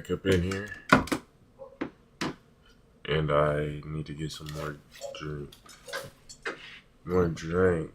back up in here. And I need to get some more drink. More drink.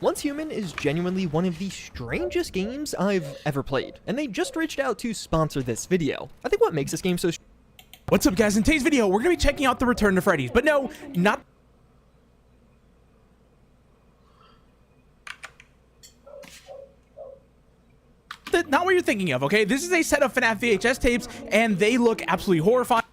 Once Human is genuinely one of the strangest games I've ever played, and they just reached out to sponsor this video. I think what makes this game so What's up, guys? In today's video, we're going to be checking out the Return to Freddy's, but no, not what you're thinking of, okay? This is a set of FNAF VHS tapes, and they look absolutely horrifying.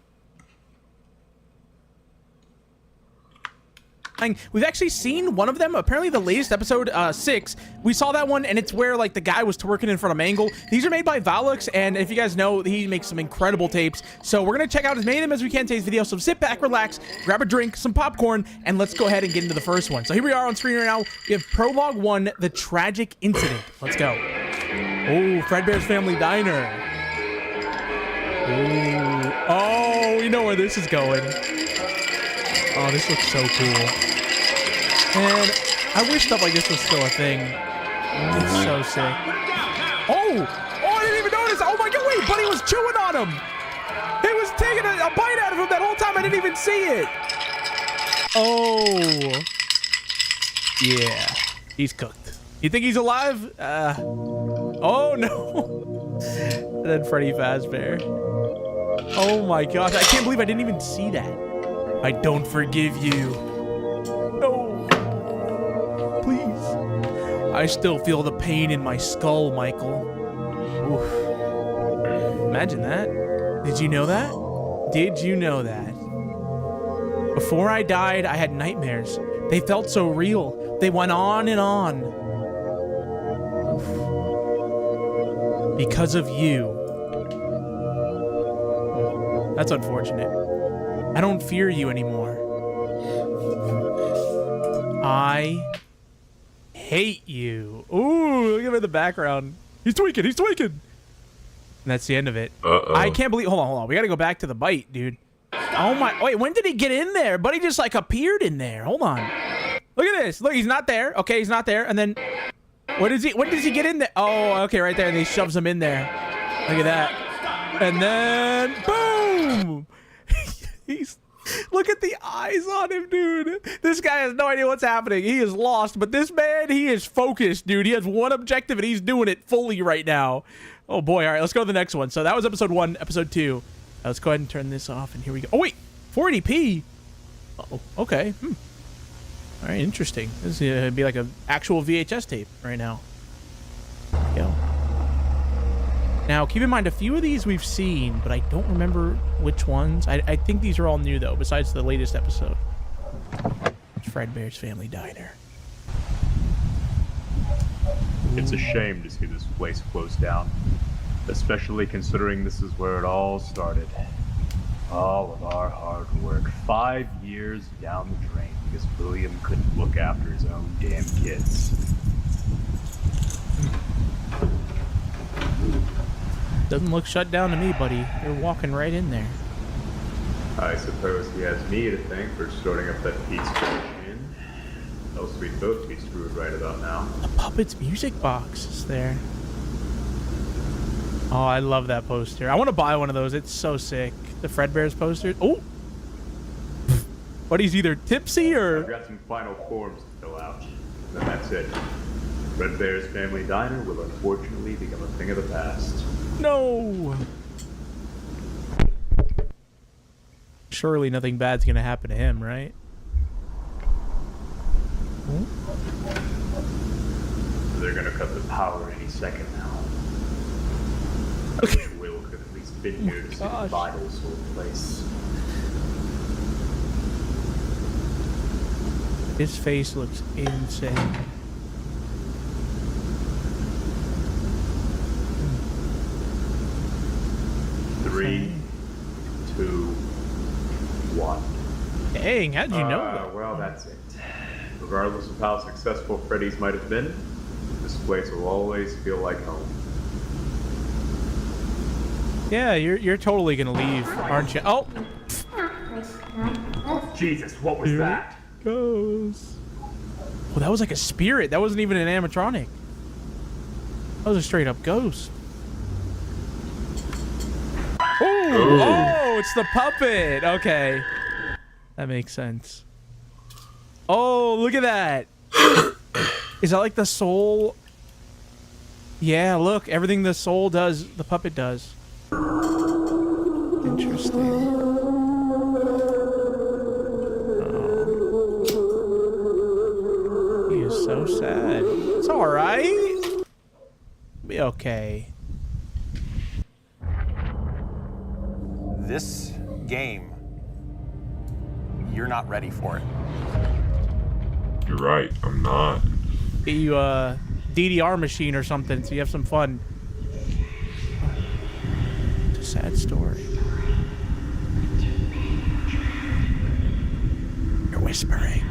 We've actually seen one of them, apparently the latest episode 6. We saw that one, and it's where like the guy was twerking in front of Mangle. These are made by Valux, and if you guys know, he makes some incredible tapes. So we're gonna check out as many of them as we can in today's video. So sit back, relax, grab a drink, some popcorn, and let's go ahead and get into the first one. So here we are on screen right now. We have Prologue 1, The Tragic Incident. Let's go. Oh, Fredbear's Family Diner. Ooh. Oh, we know where this is going. Oh, this looks so cool. And I wish stuff like this was still a thing. It's so sick. Oh! Oh, I didn't even notice! Oh my god, wait! Buddy was chewing on him! He was taking a bite out of him that whole time. I didn't even see it! Oh. Yeah. He's cooked. You think he's alive? Oh, no. And then Freddy Fazbear. Oh my gosh. I can't believe I didn't even see that. I don't forgive you. No. Please. I still feel the pain in my skull, Michael. Oof. Imagine that. Did you know that? Did you know that? Before I died, I had nightmares. They felt so real. They went on and on. Oof. Because of you. That's unfortunate. I don't fear you anymore. I hate you. Ooh, look at the background. He's tweaking. He's tweaking. And that's the end of it. I can't believe. Hold on. We got to go back to the bite, dude. Oh my. Wait, when did he get in there? Buddy just like appeared in there. Hold on. Look at this. Look, he's not there. Okay, he's not there. And then what is he? When does he get in there? Oh, okay, right there. And he shoves him in there. Look at that. And then boom. Look at the eyes on him, dude. This guy has no idea what's happening. He is lost, but this man, he is focused, dude. He has one objective, and he's doing it fully right now. Oh, boy. All right, let's go to the next one. So that was episode 1, episode 2. Let's go ahead and turn this off, and here we go. Oh, wait. 480p? Uh-oh. Okay. All right, interesting. This is going to be like an actual VHS tape right now. There we go. Now, keep in mind, a few of these we've seen, but I don't remember which ones. I think these are all new, though, besides the latest episode. It's Fredbear's Family Diner. It's a shame to see this place closed down. Especially considering this is where it all started. All of our hard work, 5 years down the drain because William couldn't look after his own damn kids. Doesn't look shut down to me, buddy. You're walking right in there. I suppose he has me to thank for starting up that pizza machine. Else we'd both be screwed right about now. The Puppet's music box is there. Oh, I love that poster. I want to buy one of those. It's so sick. The Fredbear's poster. Oh! But he's either tipsy or... I've got some final forms to fill out. And then that's it. Fredbear's Family Diner will unfortunately become a thing of the past. No! Surely nothing bad's gonna happen to him, right? They're gonna cut the power any second now. I wish Will could have at least been here to see the vitals hold place. His face looks insane. Three, 2, 1. Dang, how'd you know that? Well, that's it. Regardless of how successful Freddy's might have been, this place will always feel like home. Yeah, you're totally gonna leave, aren't you? Oh! Jesus, what was that? Goes. Oh, that was like a spirit. That wasn't even an animatronic. That was a straight up ghost. Oh, it's the puppet. Okay. That makes sense. Oh, look at that. Is that like the soul? Yeah, look. Everything the soul does, the puppet does. Interesting. Oh. He is so sad. It's alright. Be okay. This game, you're not ready for it. You're right, I'm not. Get you a DDR machine or something so you have some fun. It's a sad story. You're whispering.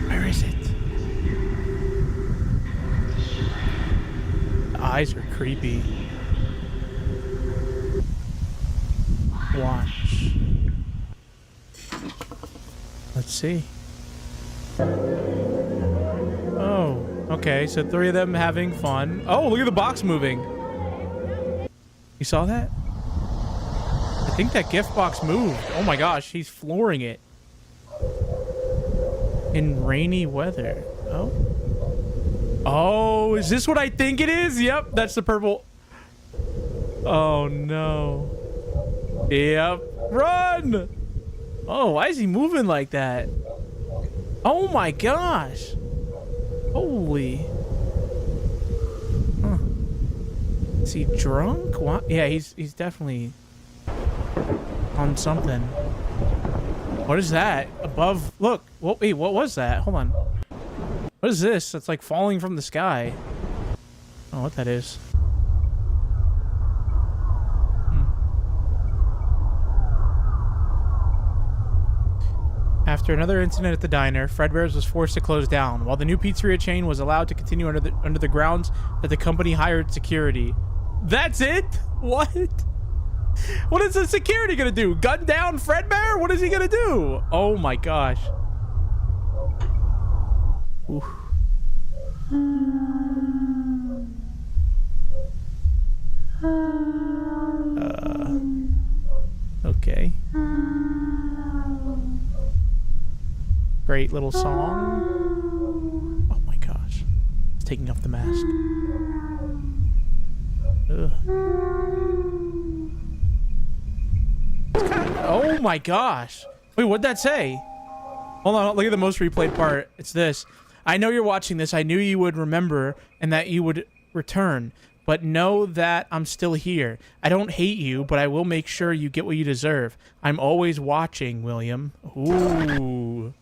Where is it? The eyes are creepy. Watch. Let's see. Oh, okay. So 3 of them having fun. Oh, look at the box moving. You saw that? I think that gift box moved. Oh my gosh, he's flooring it. In rainy weather. Oh. Oh, is this what I think it is? Yep, that's the purple. Oh no. Yep. Run! Oh, why is he moving like that? Oh my gosh. Holy. Huh. Is he drunk? What? Yeah, he's definitely on something. What is that? Above, look. Wait, what was that? Hold on. What is this? That's like falling from the sky. I don't know what that is. After another incident at the diner, Fredbear's was forced to close down, while the new pizzeria chain was allowed to continue under the grounds that the company hired security. That's it? What? What is the security gonna do? Gun down Fredbear? What is he gonna do? Oh my gosh. Oof. Okay. Great little song. Oh my gosh. It's taking off the mask. Ugh. Oh my gosh. Wait, what'd that say? Hold on, look at the most replayed part. It's this. I know you're watching this. I knew you would remember and that you would return. But know that I'm still here. I don't hate you, but I will make sure you get what you deserve. I'm always watching, William. Ooh.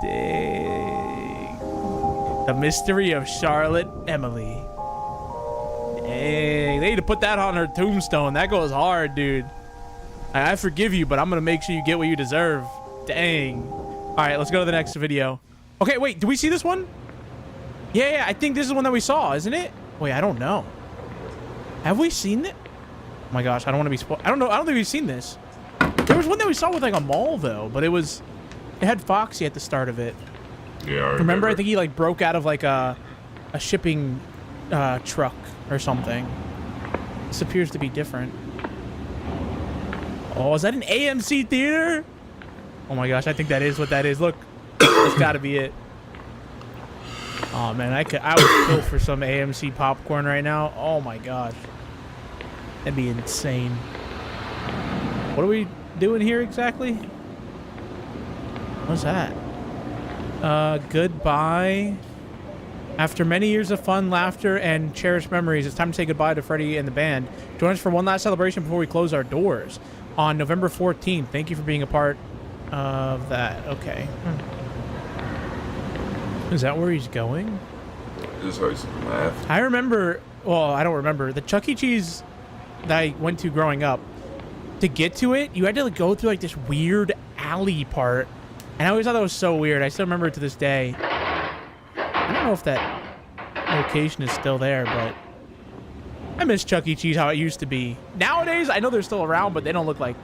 Dang. The Mystery of Charlotte Emily. Hey, they need to put that on her tombstone. That goes hard, dude. I forgive you, but I'm gonna make sure you get what you deserve. Dang. All right, let's go to the next video. Okay, wait, do we see this one? Yeah, I think this is the one that we saw, isn't it? Wait, I don't know. Have we seen it? Oh my gosh, I don't want to be spoiled. I don't know. I don't think we've seen this. There was one that we saw with like a mall though, but it had Foxy at the start of it. Yeah, I Remember? I think he like broke out of like a shipping truck or something. This appears to be different. Oh, is that an AMC theater? Oh my gosh, I think that is what that is. Look, that's got to be it. Oh man, I would kill for some AMC popcorn right now. Oh my gosh, that'd be insane. What are we doing here exactly? What's that? Goodbye. After many years of fun, laughter, and cherished memories, it's time to say goodbye to Freddie and the band. Join us for one last celebration before we close our doors on November 14th. Thank you for being a part of that. Okay. Is that where he's going? This hurts to laugh. I remember, well, I don't remember. The Chuck E. Cheese that I went to growing up, to get to it, you had to like go through like this weird alley part. And I always thought that was so weird. I still remember it to this day. I don't know if that location is still there, but I miss Chuck E. Cheese how it used to be. Nowadays, I know they're still around, but they don't look like...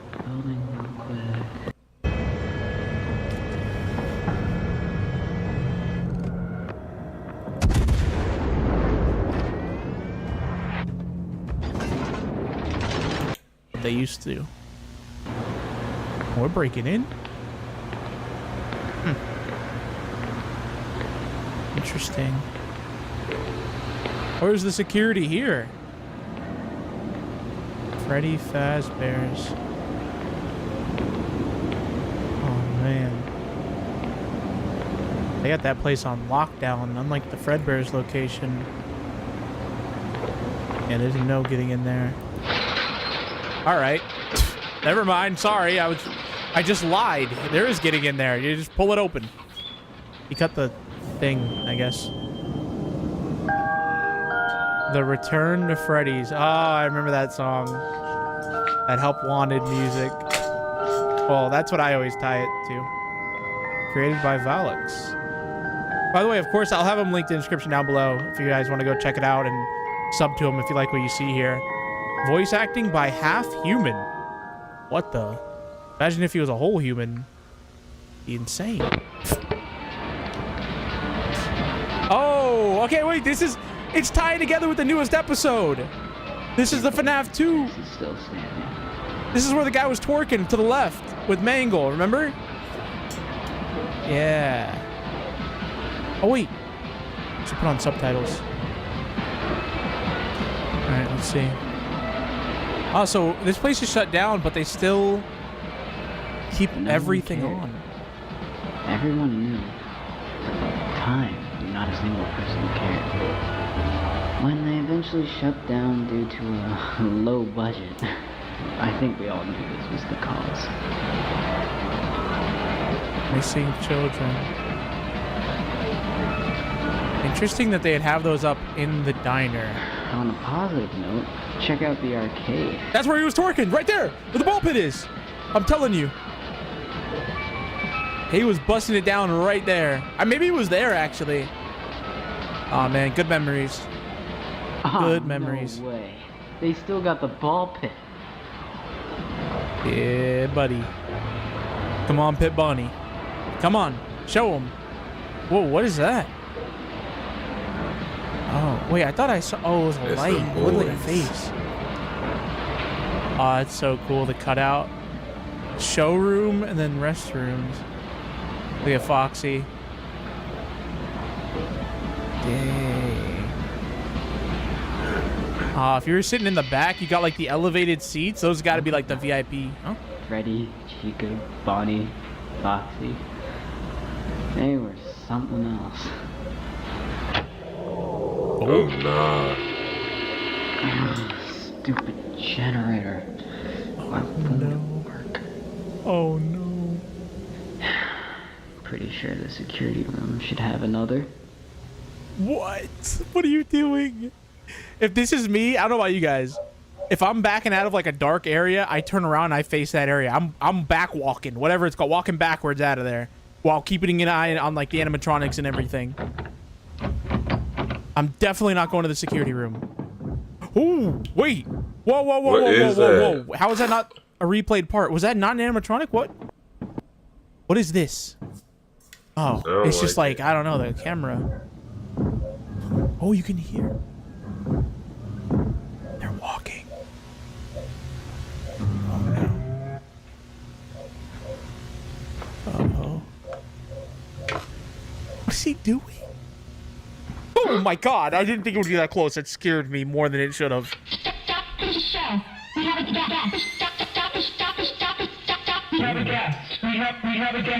they used to. We're breaking in. Interesting. Where's the security here? Freddy Fazbear's. Oh man. They got that place on lockdown, unlike the Fredbear's location. Yeah, there's no getting in there. Alright. Never mind. Sorry. I just lied. There is getting in there. You just pull it open. You cut the thing, I guess. The Return to Freddy's. Oh, I remember that song. That Help Wanted music. Well, that's what I always tie it to. Created by Valix. By the way, of course, I'll have them linked in the description down below if you guys want to go check it out and sub to them if you like what you see here. Voice acting by half human. What the? Imagine if he was a whole human. Be insane. Oh, okay, wait, it's tied together with the newest episode. This is the FNAF 2. This is still standing. This is where the guy was twerking to the left with Mangle, remember? Yeah. Oh, wait. Should put on subtitles. All right, let's see. Oh, so this place is shut down, but they still keep everything on. Everyone knew. Time, not a single person cared. When they eventually shut down due to a low budget, I think we all knew this was the cause. Missing children. Interesting that they'd have those up in the diner. On a positive note, check out the arcade. That's where he was twerking, right there, where the ball pit is. I'm telling you. He was busting it down right there. Maybe he was there, actually. Oh man, good memories. Good memories. No way. They still got the ball pit. Yeah, buddy. Come on, Pit Bunny. Come on, show him. Whoa, what is that? Oh, wait, I thought I saw... Oh, it was a light. It looked like a face. Oh, it's so cool, the cutout. Showroom and then restrooms. Look at Foxy. Dang. If you were sitting in the back, you got like the elevated seats. Those got to be like the VIP. Huh? Freddy, Chica, Bonnie, Foxy. They were something else. Oh, nah. Stupid generator. Why won't it work? Oh, no. Pretty sure the security room should have another. What? What are you doing? If this is me, I don't know about you guys. If I'm backing out of like a dark area, I turn around and I face that area. I'm back walking, whatever it's called, walking backwards out of there, while keeping an eye on like the animatronics and everything. I'm definitely not going to the security room. Ooh, wait. Whoa, whoa, whoa, whoa, whoa, whoa. How is that not a replayed part? Was that not an animatronic? What? What is this? Oh, it's just like, I don't know, the camera. Oh, you can hear. They're walking. Oh, no. Uh-oh. What's he doing? Oh, my God. I didn't think it would be that close. It scared me more than it should have.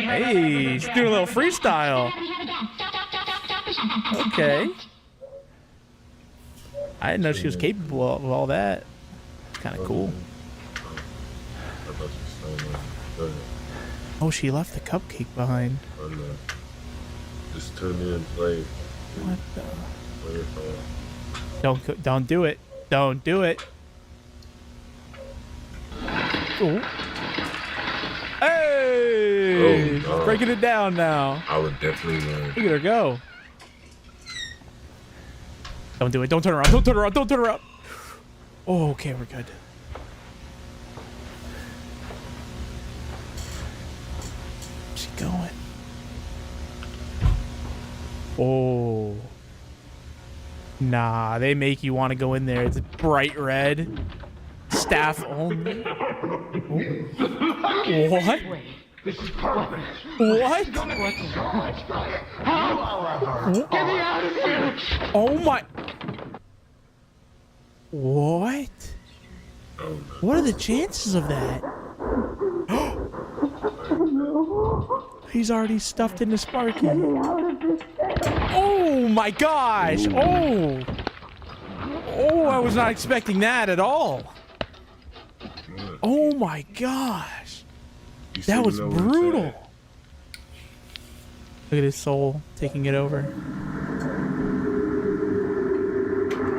Hey, he's doing a little freestyle. Okay. I didn't know she was capable of all that. It's kind of cool. Oh, she left the cupcake behind. Just tune in and play. What the? Don't do it. Don't do it. Ooh. Hey! Oh, no. Breaking it down now. I would definitely learn. Look at her go. Don't do it. Don't turn around. Don't turn around. Don't turn around. Oh, okay. We're good. Where's she going? Oh. Nah, they make you want to go in there. It's bright red. Staff only. Oh. What? What? Get me out of here! Oh my. What? Oh, no. What are the chances of that? He's already stuffed into Sparky. Oh my gosh! Oh! Oh, I was not expecting that at all. Oh my gosh! That was brutal. Look at his soul taking it over.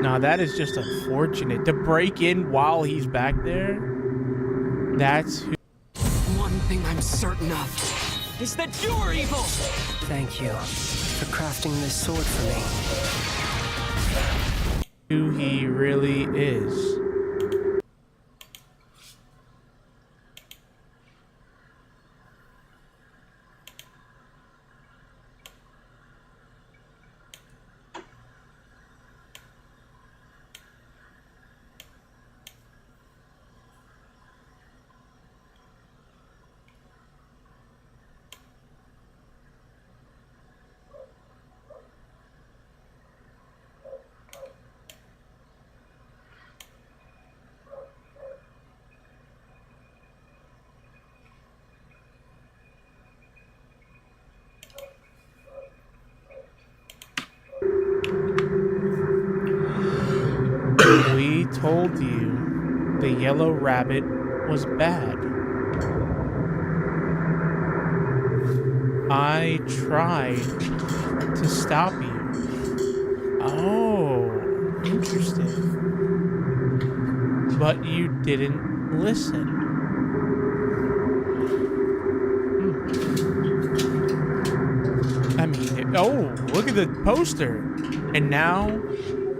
Nah, that is just unfortunate. To break in while he's back there, that's who. One thing I'm certain of is that you're evil! Thank you for crafting this sword for me. Who he really is. We told you the yellow rabbit was bad. I tried to stop you. Oh, interesting. But you didn't listen. I mean, oh, look at the poster. And now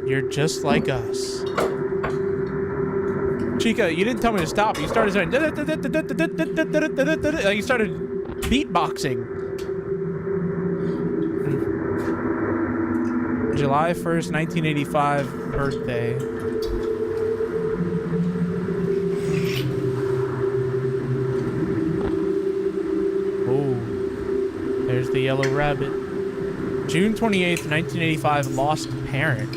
you're just like us. Chica, you didn't tell me to stop. You started saying, like you started beatboxing. July 1st, 1985 birthday. Oh, there's the yellow rabbit. June 28th, 1985, lost parents.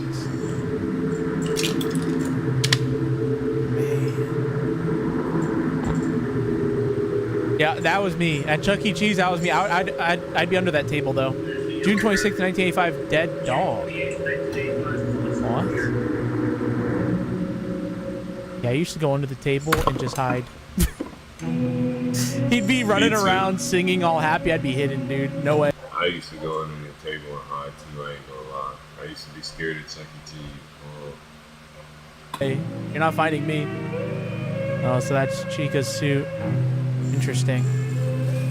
Yeah, that was me. At Chuck E. Cheese, that was me. I'd be under that table, though. June 26th, 1985, dead dog. What? Yeah, I used to go under the table and just hide. He'd be running around singing all happy. I'd be hidden, dude. No way. I used to go under the table and hide too, I ain't gonna lie. I used to be scared of Chuck E. Cheese. Hey, you're not finding me. Oh, so that's Chica's suit. Interesting.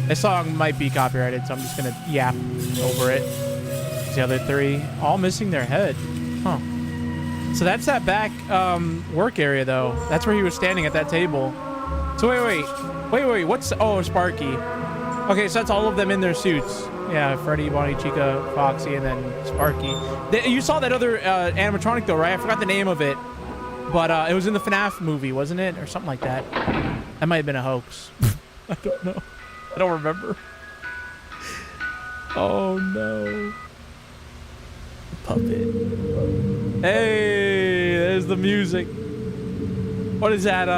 This song might be copyrighted, so I'm just gonna yap over it. The other three all missing their head. Huh. So that's that back work area, though. That's where he was standing at that table. So wait. What's... Oh, Sparky. Okay, so that's all of them in their suits. Yeah, Freddy, Bonnie, Chica, Foxy, and then Sparky. You saw that other animatronic, though, right? I forgot the name of it. But it was in the FNAF movie, wasn't it? Or something like that. That might have been a hoax. I don't know. I don't remember. Oh, no. Puppet. Hey, there's the music. What is that?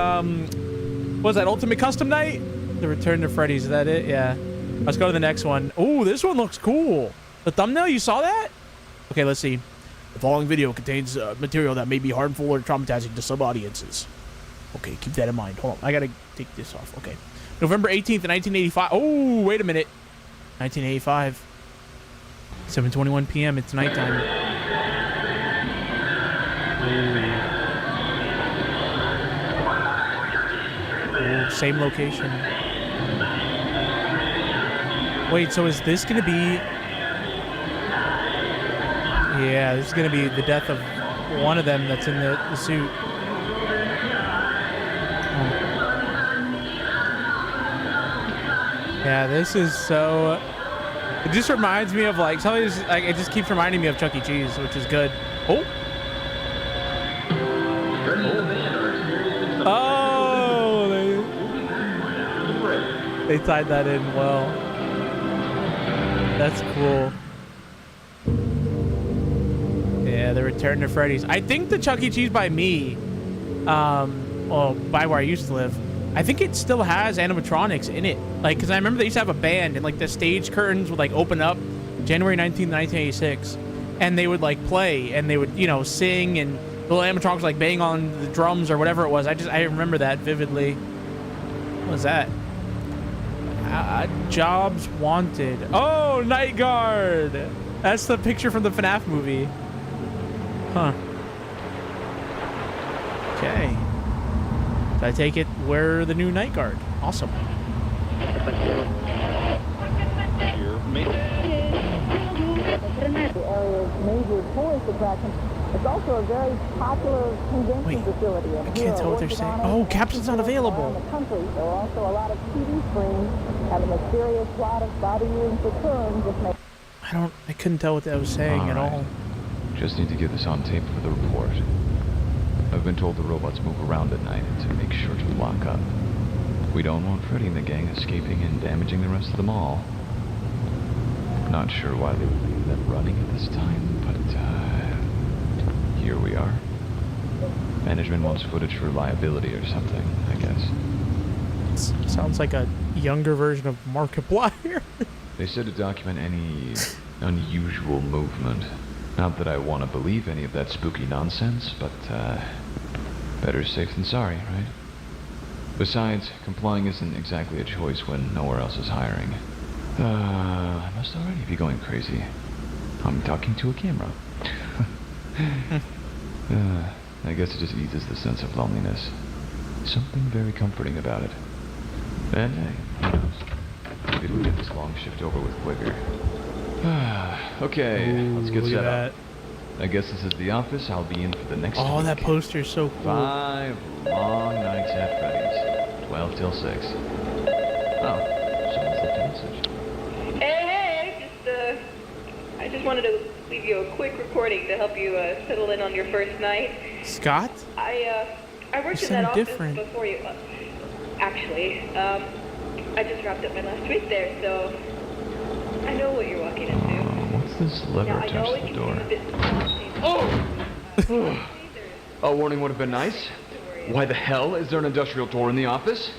What's that? Ultimate Custom Night? The Return to Freddy's. Is that it? Yeah. Let's go to the next one. Oh, this one looks cool. The thumbnail, you saw that? Okay, let's see. The following video contains material that may be harmful or traumatizing to some audiences. Okay, keep that in mind. Hold on. I gotta take this off. Okay. November 18th, 1985. Oh, wait a minute. 1985. 7:21 p.m. It's nighttime. Oh, same location. Wait, so is this gonna be... Yeah, this is gonna be the death of one of them that's in the suit. Yeah, this is so... It just reminds me of like... it just keeps reminding me of Chuck E. Cheese, which is good. Oh! Oh! They tied that in well. That's cool. Yeah, the Return to Freddy's. I think the Chuck E. Cheese by me, well, by where I used to live, I think it still has animatronics in it. Like, because I remember they used to have a band, and like the stage curtains would like open up January 19th, 1986, and they would like play, and they would, you know, sing, and the little animatronics would, like bang on the drums or whatever it was. I remember that vividly. What was that? Jobs wanted. Oh, Night Guard. That's the picture from the FNAF movie. Huh. Okay. So I take it we're the new Night Guard. Awesome. It's also a very popular convention facility. I can't tell what they're saying. Oh, caption's not available. In the country, there are also a lot of TV screens and a mysterious plot of body use returns. I couldn't tell what that was saying at all. Just need to get this on tape for the report. I've been told the robots move around at night to make sure to lock up. We don't want Freddy and the gang escaping and damaging the rest of the mall. Not sure why they would leave them running at this time, but here we are. Management wants footage for liability or something, I guess. Sounds like a younger version of Markiplier. They said to document any unusual movement. Not that I want to believe any of that spooky nonsense, but better safe than sorry, right? Besides, complying isn't exactly a choice when nowhere else is hiring. I must already be going crazy. I'm talking to a camera. I guess it just eases the sense of loneliness. Something very comforting about it. And hey, who knows? Maybe we'll get this long shift over with quicker. Okay, let's get set up. I guess this is the office. I'll be in for the next week. That poster's so cool. 5 long nights at Freddy's. 12 till 6. Oh, someone's left a message. Hey, I just wanted to leave you a quick recording to help you settle in on your first night. Scott? I worked in that office before you. Actually, I just wrapped up my last week there, so I know what you're walking into. What's this lever attached to the door? Oh! A warning would have been nice. Why the hell is there an industrial door in the office?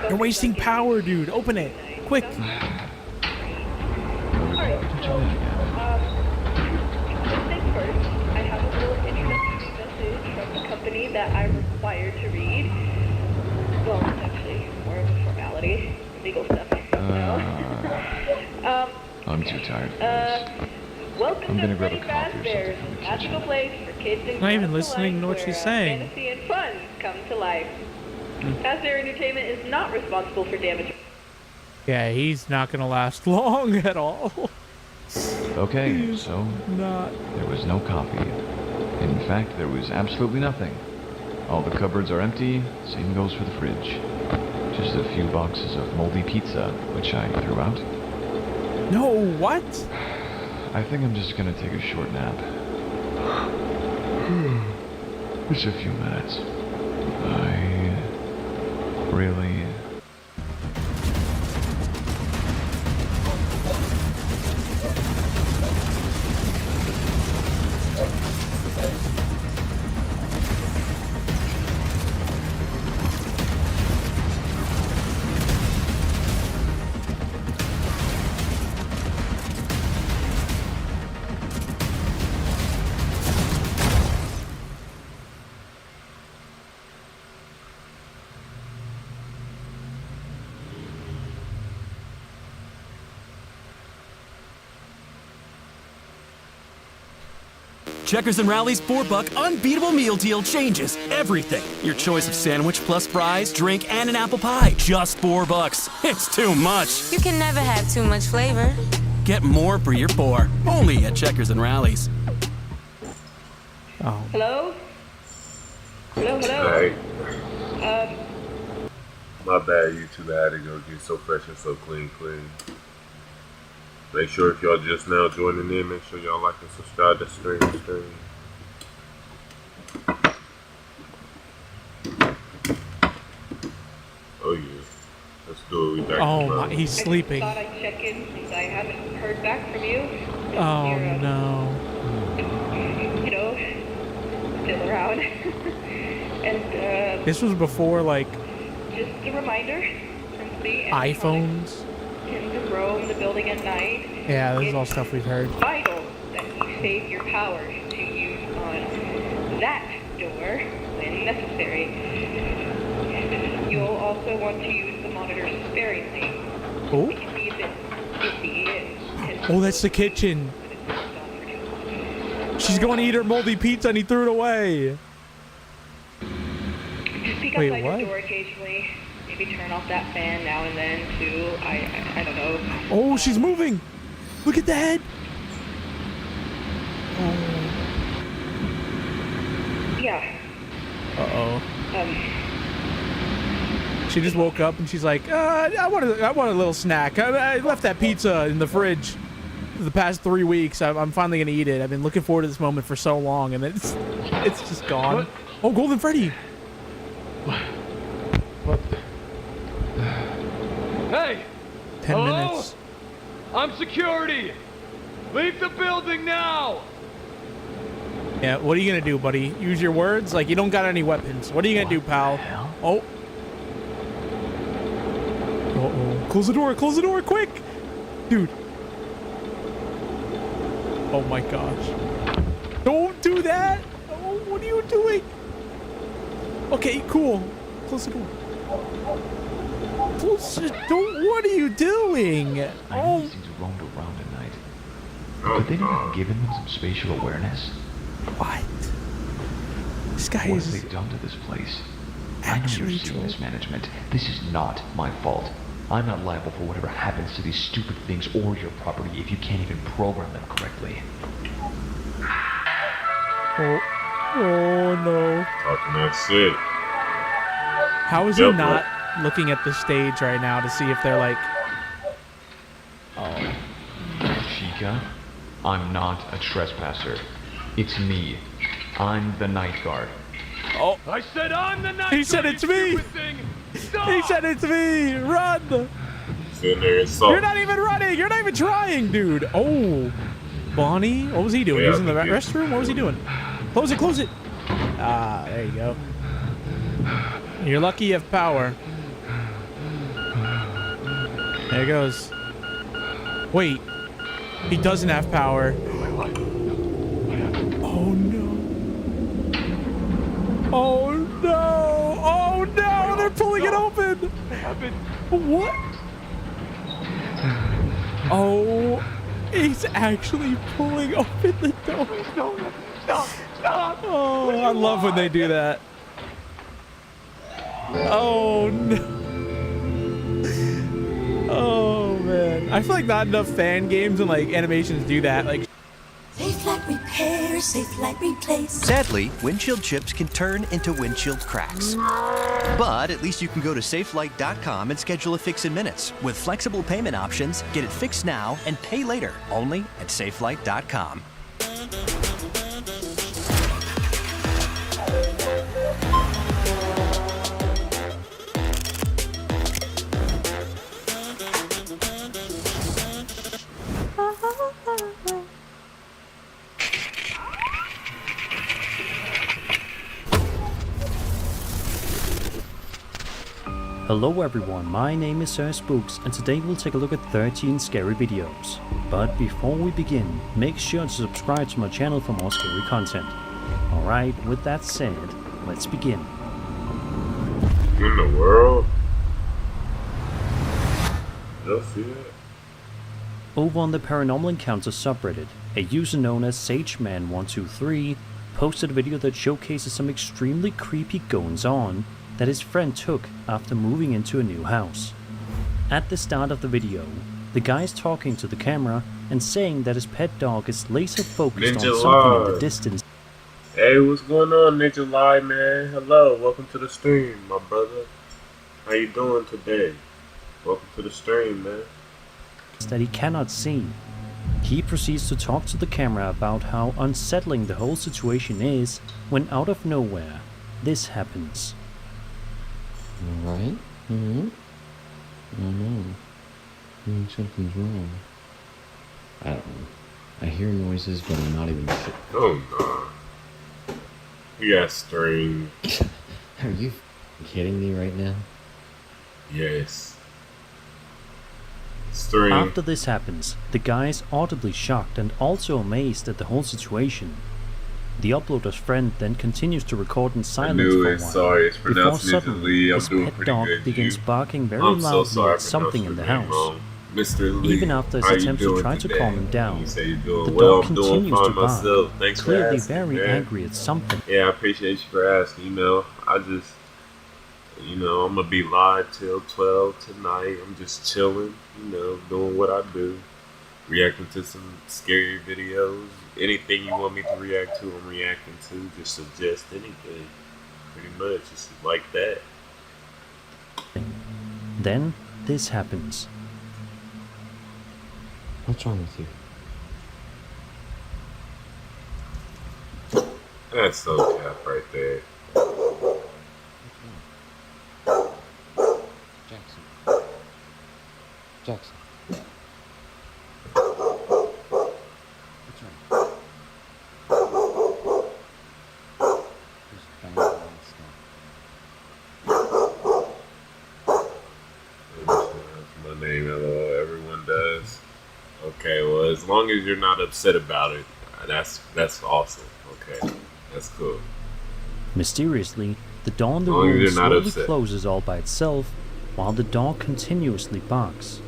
You're wasting power, dude. Open it. Quick. Company that I'm required to read. Well, it's actually more of a formality. Legal stuff. I'm too tired for this. Welcome I'm to gonna grab a Freddy coffee or Fazbear's something from the magical kitchen. place for kids and Not even grown-ups listening alike, to what she's where, saying. Fantasy and fun come to life. Fazbear Entertainment is not responsible for damage. Yeah, he's not gonna last long at all. Okay, so Not. there was no coffee. In fact, there was absolutely nothing. All the cupboards are empty, same goes for the fridge. Just a few boxes of moldy pizza, which I threw out. No, what? I think I'm just gonna take a short nap. Just a few minutes. I really... Checkers and Rally's $4 unbeatable meal deal changes everything. Your choice of sandwich plus fries, drink, and an apple pie. Just $4. It's too much. You can never have too much flavor. Get more for your $4. Only at Checkers and Rally's. Oh. Hello? Hello, hello? Alright. My bad, YouTube. I had to go get so fresh and so clean. Make sure if y'all just now joining in, make sure y'all like and subscribe to stream. Oh yeah, let's do it. We back. Oh my, he's sleeping. I just thought I'd check in since I haven't heard back from you. Oh You're, no. You know, still around. And This was before like just a reminder, since the iPhones. tend to roam the building at night. Yeah, this is all stuff we've heard. It's vital that you save your power to use on that door when necessary. You'll also want to use the monitor sparingly. Oh. It can be a bit busy and Oh, that's the kitchen. She's going to eat her moldy pizza and he threw it away. just peek Wait, outside what? your door occasionally. Maybe turn off that fan now and then too. I don't know. Oh, she's moving. Look at the head. Yeah. Uh-oh. She just woke up and she's like, I want a little snack. I left that pizza in the fridge for the past 3 weeks. I'm finally gonna eat it. I've been looking forward to this moment for so long, and it's just gone. What? Oh, Golden Freddy. What? Hey! 10 Hello? minutes. I'm security! Leave the building now! Yeah, what are you gonna do, buddy? Use your words? Like, you don't got any weapons. What are you gonna do, pal? Oh. Uh-oh. Close the door, quick! Dude. Oh my gosh. Don't do that! Oh, what are you doing? Okay, cool. Close the door. Close the door. What are you doing? I know these things roamed around at night. Could they not have given them some spatial awareness? What? This guy What is have they done to this place? I know you're serious management. This is not my fault. I'm not liable for whatever happens to these stupid things or your property if you can't even program them correctly. Oh no. Talking that shit. How is he not looking at the stage right now to see if they're like... Oh. Chica, I'm not a trespasser. It's me. I'm the night guard. Oh. I said I'm the night He said guard, it's you me. stupid thing. Stop! He said it's me. Run. Sitting there and salt. You're not even running. You're not even trying, dude. Oh. Bonnie, what was he doing? He was in the restroom? What was he doing? Close it, close it. Ah, there you go. You're lucky you have power. There it goes. Wait. He doesn't have power. Oh no. Oh no. Oh no. They're pulling it open. What? Oh. He's actually pulling open the door. Stop. Oh, I love when they do that. Oh, no. Oh, man. I feel like not enough fan games and, like, animations do that. Like, Safe like repair, safe like replace. Sadly, windshield chips can turn into windshield cracks. But at least you can go to safelight.com and schedule a fix in minutes. With flexible payment options, get it fixed now and pay later, only at safelight.com. Hello everyone, my name is Sir Spooks and today we'll take a look at 13 scary videos. But before we begin, make sure to subscribe to my channel for more scary content. Alright, with that said, let's begin. In the world? You'll see it. Over on the Paranormal Encounters subreddit, a user known as SageMan123 posted a video that showcases some extremely creepy goings-on that his friend took after moving into a new house. At the start of the video, the guy is talking to the camera and saying that his pet dog is laser focused on something in the distance. Hey, what's going on, Ninja Lie, man? Hello, welcome to the stream, my brother. How you doing today? Welcome to the stream, man. That he cannot see. He proceeds to talk to the camera about how unsettling the whole situation is when out of nowhere, this happens. Alright? Mm-hmm. Oh no. I think something's wrong. I don't know. I hear noises, but I'm not even sure. Oh no. You got string. Are you kidding me right now? Yes. String. After this happens, the guy is audibly shocked and also amazed at the whole situation. The uploader's friend then continues to record in silence for a while, sorry, it's before pronounced suddenly Lee. I'm his doing pet pretty dog good. begins barking very I'm so loudly sorry at something in the house. wrong. Mr. Lee, Even after his how you attempts to doing try today? to calm him down, You say you're doing the well. dog I'm doing continues fine to bark, myself. Thanks for clearly asking, very man. angry at something. Yeah, I appreciate you for asking. You know, I just, you know, I'm gonna be live till 12 tonight. I'm just chilling, you know, doing what I do, reacting to some scary videos. Anything you want me to react to, I'm reacting to. Just suggest anything, pretty much, just like that. Then this happens. What's wrong with you? That's so cap right there. Jackson. Jackson. What's wrong? Just banging on stuff. That's my name, hello, everyone does. Okay, well, as long as you're not upset about it, that's awesome. Okay, that's cool. Mysteriously, the door in the As long as room you're not slowly upset. closes all by itself, while the dog continuously barks.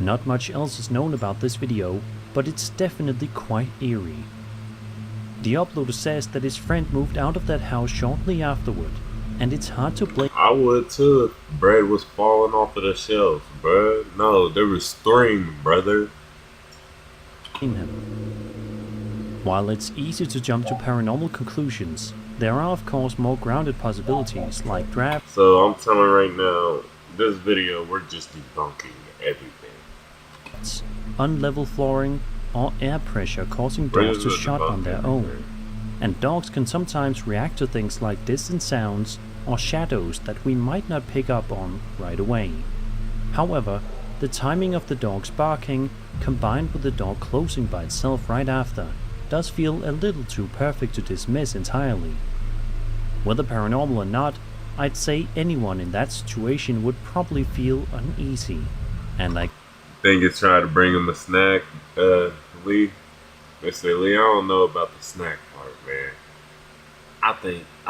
Not much else is known about this video, but it's definitely quite eerie. The uploader says that his friend moved out of that house shortly afterward, and it's hard to blame. I would too if bread was falling off of the shelf, bruh. No, there was string, brother. Him. While it's easy to jump to paranormal conclusions, there are of course more grounded possibilities like draft. So I'm telling right now, this video, we're just debunking everything. Unlevel flooring, or air pressure causing doors to shut on their own. And dogs can sometimes react to things like distant sounds or shadows that we might not pick up on right away. However, the timing of the dog's barking, combined with the door closing by itself right after, does feel a little too perfect to dismiss entirely. Whether paranormal or not, I'd say anyone in that situation would probably feel uneasy. And like, Think it's trying to bring him a snack, Lee. Mr. Lee, I don't know about the snack part, man. I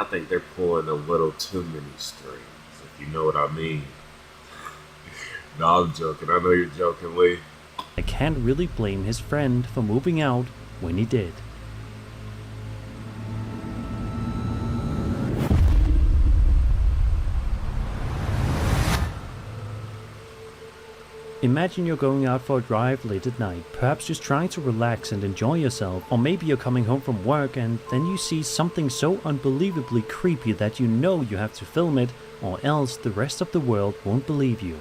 think they're pulling a little too many strings, if you know what I mean. No, I'm joking. I know you're joking, Lee. I can't really blame his friend for moving out when he did. Imagine you're going out for a drive late at night, perhaps just trying to relax and enjoy yourself, or maybe you're coming home from work and then you see something so unbelievably creepy that you know you have to film it, or else the rest of the world won't believe you.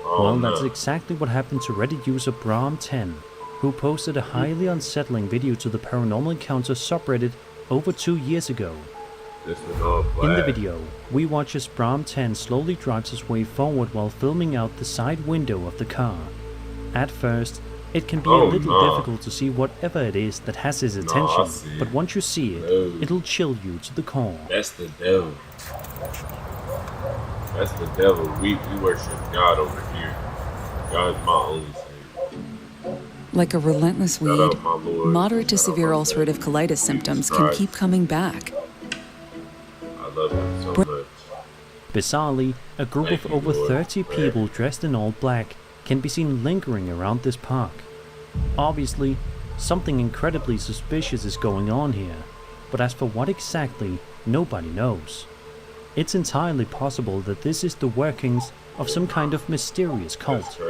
Well, that's exactly what happened to Reddit user Brom10, who posted a highly unsettling video to the Paranormal Encounter subreddit over 2 years ago. In the video, we watch as Brom10 slowly drives his way forward while filming out the side window of the car. At first, it can be a little difficult to see whatever it is that has his attention, but once you see it, it'll chill you to the core. That's the devil. That's the devil. We worship God over here. God is my only savior. Like a relentless weed, moderate to severe ulcerative colitis symptoms can keep coming back. I love him so much. Bizarrely, a group of over 30 people dressed in all black can be seen lingering around this park. Obviously, something incredibly suspicious is going on here, but as for what exactly, nobody knows. It's entirely possible that this is the workings of some kind of mysterious cult.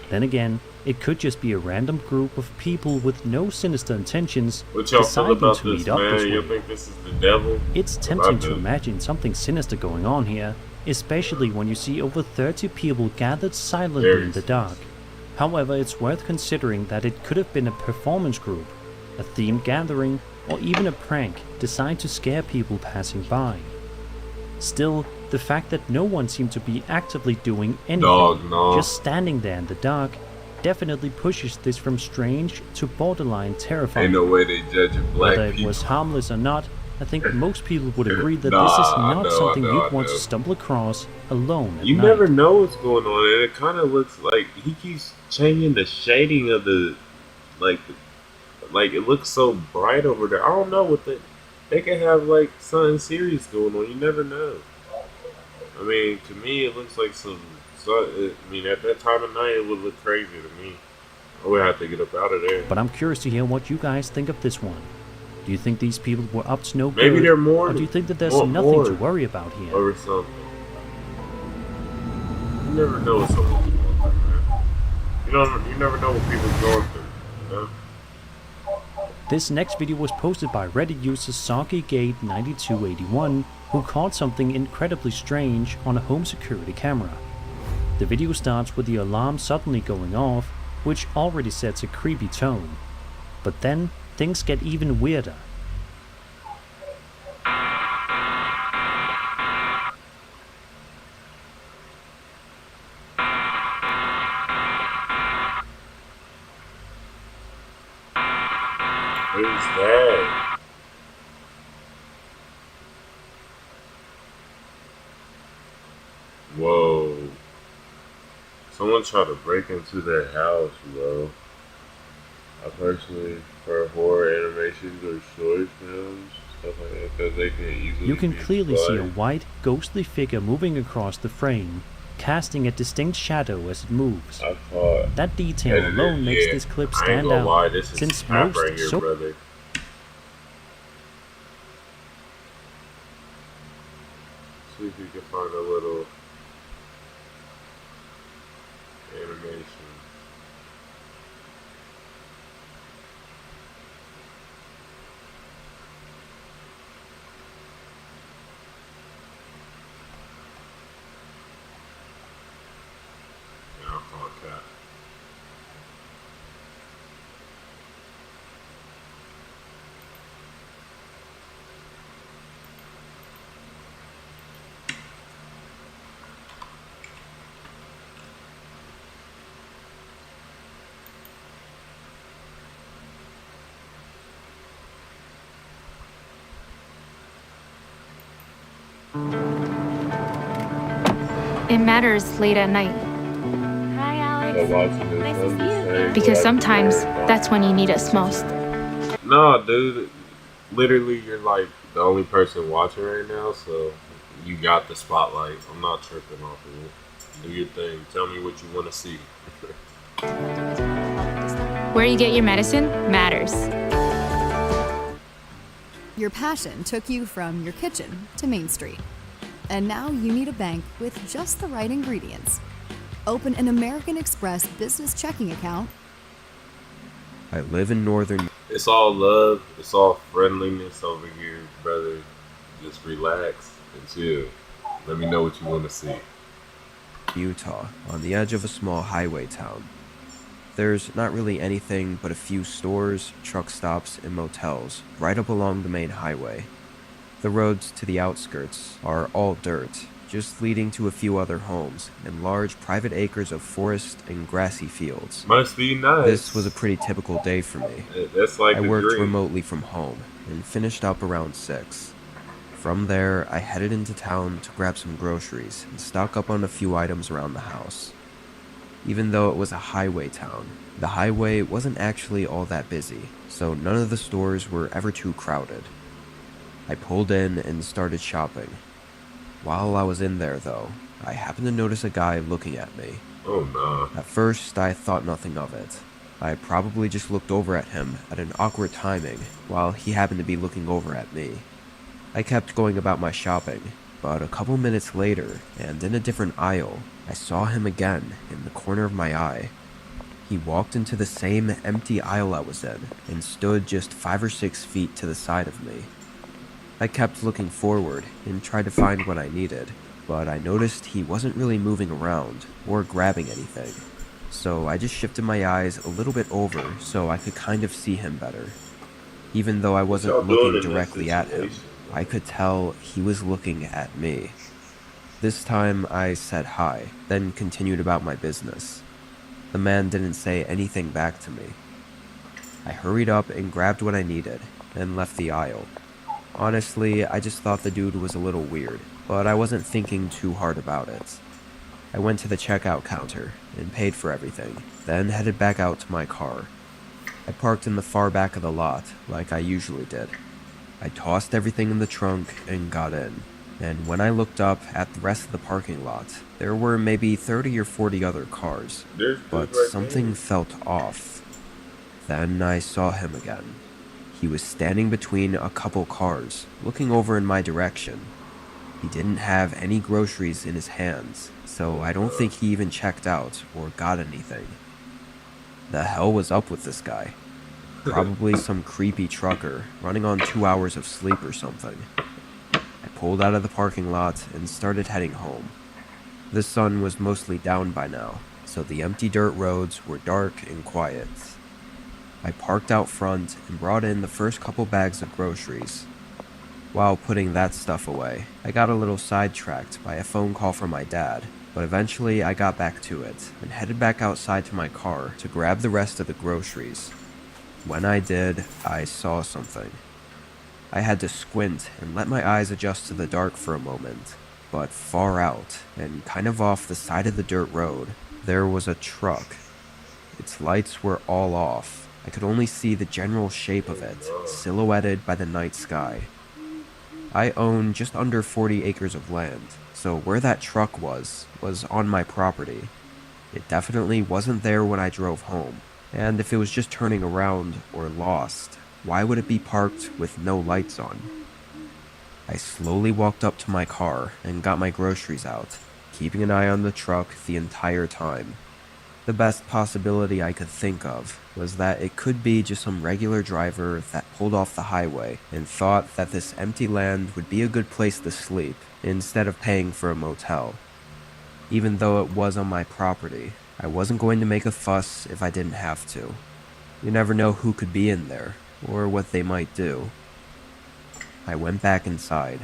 Then again, it could just be a random group of people with no sinister intentions deciding to meet up this way. You think this is the devil? It's tempting to imagine something sinister going on here, especially when you see over 30 people gathered silently in the dark. However, it's worth considering that it could have been a performance group, a themed gathering, or even a prank designed to scare people passing by. Still, the fact that no one seemed to be actively doing anything, just standing there in the dark, definitely pushes this from strange to borderline terrifying. Ain't no way they judge a black Whether it was harmless or not, I think most people would agree that this is not something you'd want to stumble across alone at You night. never know what's going on, and it kind of looks like he keeps changing the shading of the, like it looks so bright over there. I don't know what they could have like something serious going on. You never know. I mean, to me, it looks like at that time of night, it would look crazy to me. I would have to get up out of there. But I'm curious to hear what you guys think of this one. Do you think these people were up to no good? Maybe they're more. Or do you think that there's nothing to worry about here? Over something. You never know what someone's going through, man. You never know what people's going through, you know? This next video was posted by Reddit user SoggyGate9281, who caught something incredibly strange on a home security camera. The video starts with the alarm suddenly going off, which already sets a creepy tone. But then, things get even weirder. What is that? Whoa. Someone tried to break into their house, bro. I personally prefer horror animations or short films, stuff like that, because they can easily You can be clearly see a spotted. white, ghostly figure moving across the frame, casting a distinct shadow as it moves. That detail alone makes this clip stand out, since most right here, brother. See if you can find a little animation. Yeah, I'll call it that. It matters late at night. Hi, Alex. Because sometimes that's when you need us most. No, dude. Literally, you're like the only person watching right now, so you got the spotlight. I'm not tripping off of it. Do your thing. Tell me what you want to see. Where you get your medicine matters. Your passion took you from your kitchen to Main Street. And now you need a bank with just the right ingredients. Open an American Express business checking account. I live in northern... It's all love. It's all friendliness over here, brother. Just relax and chill. Let me know what you want to see. Utah, on the edge of a small highway town. There's not really anything but a few stores, truck stops, and motels right up along the main highway. The roads to the outskirts are all dirt, just leading to a few other homes and large private acres of forest and grassy fields. Must be nice. This was a pretty typical day for me. That's like I the worked dream. remotely from home and finished up around 6. From there, I headed into town to grab some groceries and stock up on a few items around the house. Even though it was a highway town, the highway wasn't actually all that busy, so none of the stores were ever too crowded. I pulled in and started shopping. While I was in there, though, I happened to notice a guy looking at me. Oh no. At first, I thought nothing of it. I probably just looked over at him at an awkward timing while he happened to be looking over at me. I kept going about my shopping, but a couple minutes later, and in a different aisle, I saw him again in the corner of my eye. He walked into the same empty aisle I was in and stood just 5 or 6 feet to the side of me. I kept looking forward and tried to find what I needed, but I noticed he wasn't really moving around or grabbing anything. So I just shifted my eyes a little bit over so I could kind of see him better. Even though I wasn't looking directly at him, I could tell he was looking at me. This time I said hi, then continued about my business. The man didn't say anything back to me. I hurried up and grabbed what I needed, and left the aisle. Honestly, I just thought the dude was a little weird, but I wasn't thinking too hard about it. I went to the checkout counter and paid for everything, then headed back out to my car. I parked in the far back of the lot, like I usually did. I tossed everything in the trunk and got in, and when I looked up at the rest of the parking lot, there were maybe 30 or 40 other cars, but something felt off. Then I saw him again. He was standing between a couple cars, looking over in my direction. He didn't have any groceries in his hands, so I don't think he even checked out or got anything. The hell was up with this guy? Probably some creepy trucker running on 2 hours of sleep or something. I pulled out of the parking lot and started heading home. The sun was mostly down by now, so the empty dirt roads were dark and quiet. I parked out front and brought in the first couple bags of groceries. While putting that stuff away, I got a little sidetracked by a phone call from my dad, but eventually I got back to it and headed back outside to my car to grab the rest of the groceries. When I did, I saw something. I had to squint and let my eyes adjust to the dark for a moment, but far out and kind of off the side of the dirt road, there was a truck. Its lights were all off. I could only see the general shape of it, silhouetted by the night sky. I own just under 40 acres of land, so where that truck was on my property. It definitely wasn't there when I drove home, and if it was just turning around or lost, why would it be parked with no lights on? I slowly walked up to my car and got my groceries out, keeping an eye on the truck the entire time. The best possibility I could think of was that it could be just some regular driver that pulled off the highway and thought that this empty land would be a good place to sleep instead of paying for a motel. Even though it was on my property, I wasn't going to make a fuss if I didn't have to. You never know who could be in there, or what they might do. I went back inside.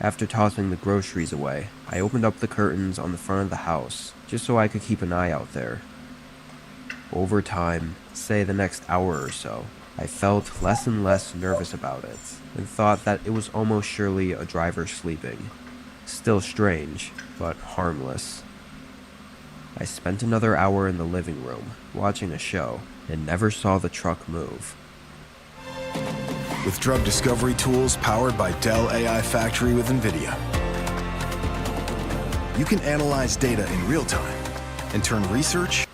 After tossing the groceries away, I opened up the curtains on the front of the house, just so I could keep an eye out there. Over time, say the next hour or so, I felt less and less nervous about it, and thought that it was almost surely a driver sleeping. Still strange, but harmless. I spent another hour in the living room, watching a show, and never saw the truck move. With drug discovery tools powered by Dell AI Factory with NVIDIA, you can analyze data in real time and turn research.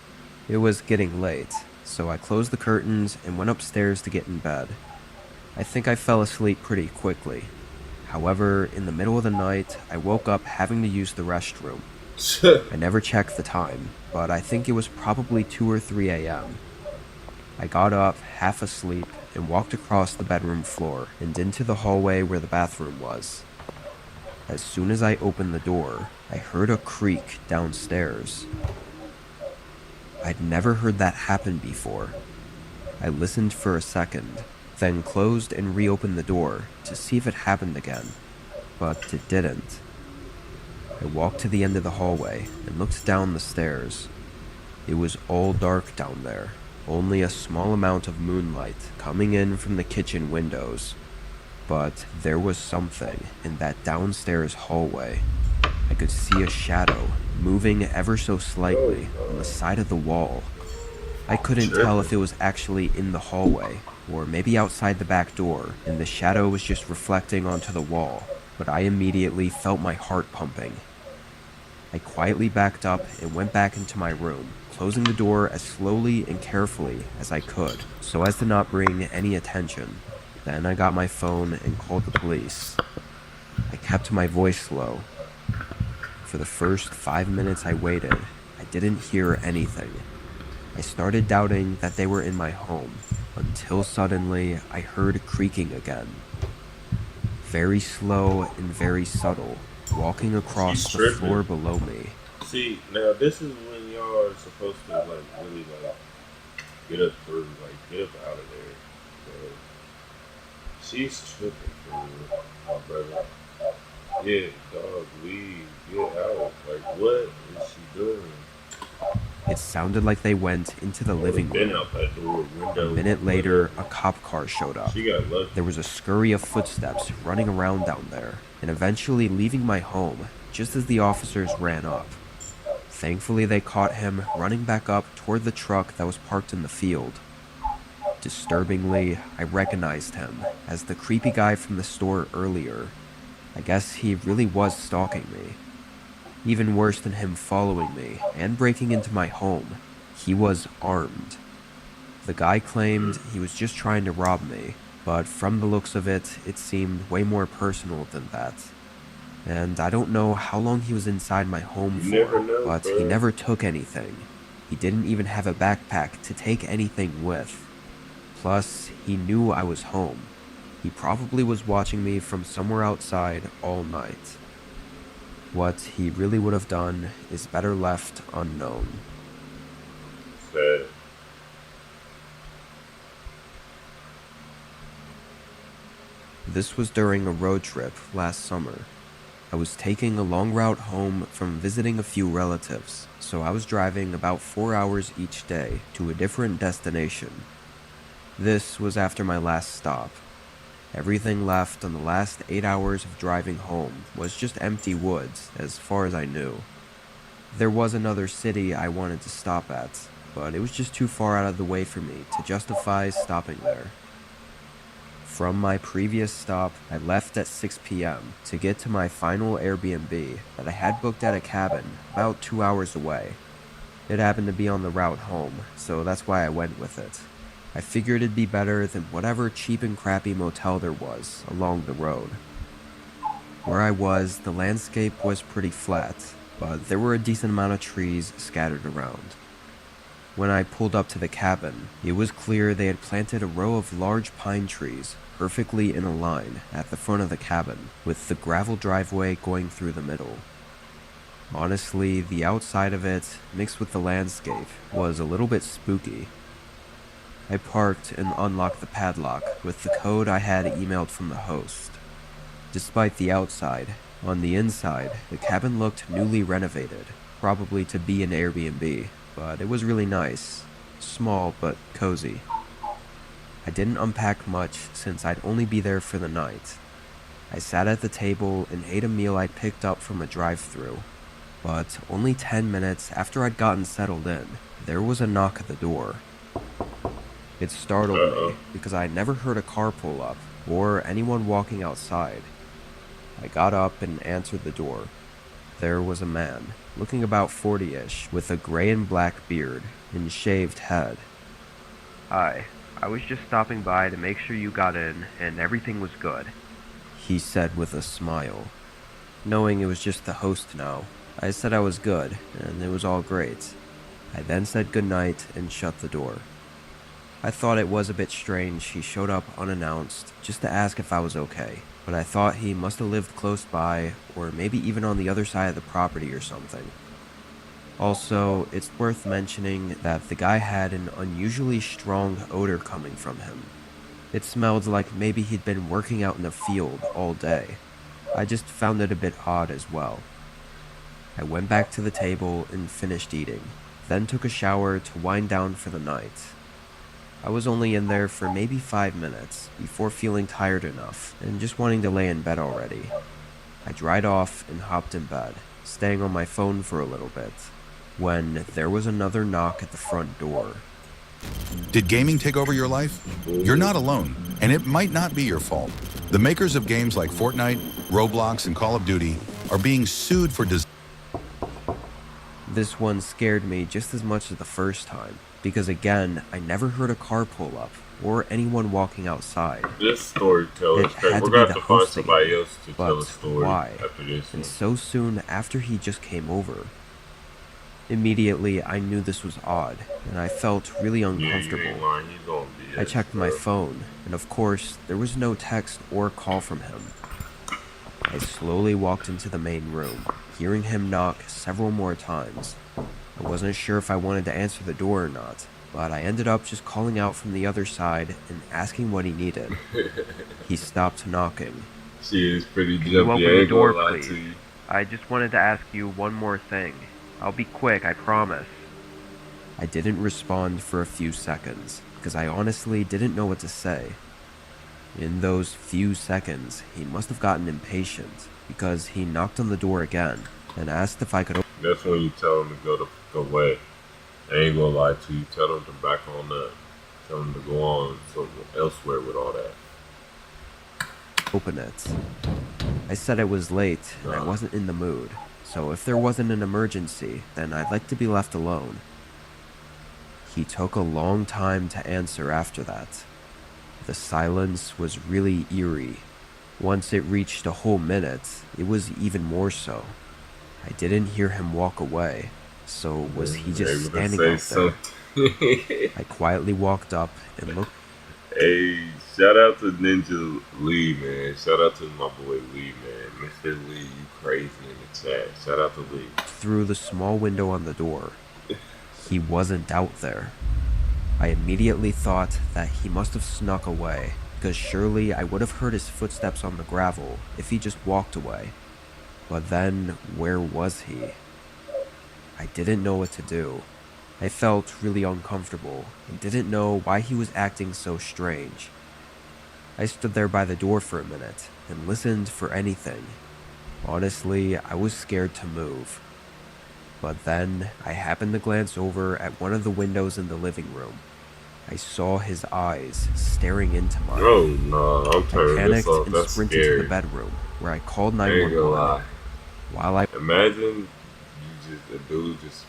It was getting late, so I closed the curtains and went upstairs to get in bed. I think I fell asleep pretty quickly. However, in the middle of the night, I woke up having to use the restroom. I never checked the time, but I think it was probably 2 or 3 a.m. I got up, half asleep, and walked across the bedroom floor and into the hallway where the bathroom was. As soon as I opened the door, I heard a creak downstairs. I'd never heard that happen before. I listened for a second, then closed and reopened the door to see if it happened again, but it didn't. I walked to the end of the hallway and looked down the stairs. It was all dark down there, only a small amount of moonlight coming in from the kitchen windows. But there was something in that downstairs hallway. I could see a shadow moving ever so slightly on the side of the wall. I couldn't tell if it was actually in the hallway or maybe outside the back door and the shadow was just reflecting onto the wall, but I immediately felt my heart pumping. I quietly backed up and went back into my room, closing the door as slowly and carefully as I could so as to not bring any attention. Then I got my phone and called the police. I kept my voice low. For the first 5 minutes I waited, I didn't hear anything. I started doubting that they were in my home, until suddenly I heard creaking again. Very slow and very subtle, walking across the floor below me. See, now this is when y'all are supposed to really get up through, get up out of there. So, she's tripping for real, my brother. Yeah, dog, leave, get out. What is she doing? It sounded like they went into the living room. A minute later, a cop car showed up. There was a scurry of footsteps running around down there, and eventually leaving my home just as the officers ran up. Thankfully, they caught him running back up toward the truck that was parked in the field. Disturbingly, I recognized him as the creepy guy from the store earlier. I guess he really was stalking me. Even worse than him following me and breaking into my home, he was armed. The guy claimed he was just trying to rob me, but from the looks of it, it seemed way more personal than that. And I don't know how long he was inside my home for, but he never took anything. He didn't even have a backpack to take anything with. Plus, he knew I was home. He probably was watching me from somewhere outside all night. What he really would have done is better left unknown. Sad. This was during a road trip last summer. I was taking a long route home from visiting a few relatives, so I was driving about 4 hours each day to a different destination. This was after my last stop. Everything left on the last 8 hours of driving home was just empty woods, as far as I knew. There was another city I wanted to stop at, but it was just too far out of the way for me to justify stopping there. From my previous stop, I left at 6 p.m. to get to my final Airbnb that I had booked at a cabin about 2 hours away. It happened to be on the route home, so that's why I went with it. I figured it'd be better than whatever cheap and crappy motel there was along the road. Where I was, the landscape was pretty flat, but there were a decent amount of trees scattered around. When I pulled up to the cabin, it was clear they had planted a row of large pine trees perfectly in a line at the front of the cabin, with the gravel driveway going through the middle. Honestly, the outside of it, mixed with the landscape, was a little bit spooky. I parked and unlocked the padlock with the code I had emailed from the host. Despite the outside, on the inside, the cabin looked newly renovated, probably to be an Airbnb, but it was really nice. Small but cozy. I didn't unpack much since I'd only be there for the night. I sat at the table and ate a meal I'd picked up from a drive-thru. But only 10 minutes after I'd gotten settled in, there was a knock at the door. It startled me because I had never heard a car pull up or anyone walking outside. I got up and answered the door. There was a man, looking about 40-ish, with a gray and black beard and shaved head. "Hi, I was just stopping by to make sure you got in and everything was good," he said with a smile. Knowing it was just the host now, I said I was good and it was all great. I then said goodnight and shut the door. I thought it was a bit strange he showed up unannounced just to ask if I was okay, but I thought he must have lived close by or maybe even on the other side of the property or something. Also, it's worth mentioning that the guy had an unusually strong odor coming from him. It smelled like maybe he'd been working out in the field all day. I just found it a bit odd as well. I went back to the table and finished eating, then took a shower to wind down for the night. I was only in there for maybe 5 minutes before feeling tired enough and just wanting to lay in bed already. I dried off and hopped in bed, staying on my phone for a little bit, when there was another knock at the front door. Did gaming take over your life? You're not alone, and it might not be your fault. The makers of games like Fortnite, Roblox, and Call of Duty are being sued for This one scared me just as much as the first time, because again, I never heard a car pull up or anyone walking outside. This storyteller is crazy. We're gonna have to find somebody else to tell a story after this one. And so soon after he just came over. Immediately, I knew this was odd, and I felt really uncomfortable. I checked my phone, and of course, there was no text or call from him. I slowly walked into the main room, hearing him knock several more times. I wasn't sure if I wanted to answer the door or not, but I ended up just calling out from the other side and asking what he needed. He stopped knocking. She is pretty jumpy. "Can you open the door, please? I just wanted to ask you one more thing. I'll be quick, I promise." I didn't respond for a few seconds, because I honestly didn't know what to say. In those few seconds, he must have gotten impatient, because he knocked on the door again, and asked if I could open. That's when you tell him to go the fuck away. I ain't gonna lie to you. Tell him to back on up. Tell him to go on somewhere elsewhere with all that. Open it. I said I was late, and I wasn't in the mood. So if there wasn't an emergency, then I'd like to be left alone. He took a long time to answer after that. The silence was really eerie. Once it reached a whole minute, it was even more so. I didn't hear him walk away, so was he just standing out there? I quietly walked up and looked. Hey, shout out to Ninja Lee, man. Shout out to my boy Lee, man. Mr. Lee, you crazy in the chat. Shout out to Lee. Through the small window on the door. He wasn't out there. I immediately thought that he must have snuck away, because surely I would have heard his footsteps on the gravel if he just walked away. But then, where was he? I didn't know what to do. I felt really uncomfortable and didn't know why he was acting so strange. I stood there by the door for a minute and listened for anything. Honestly, I was scared to move. But then, I happened to glance over at one of the windows in the living room. I saw his eyes staring into mine. Oh no, I'm turning I panicked this off. and That's sprinted scary. to the bedroom, where I called I ain't gonna 911. lie. While I imagine you just a dude just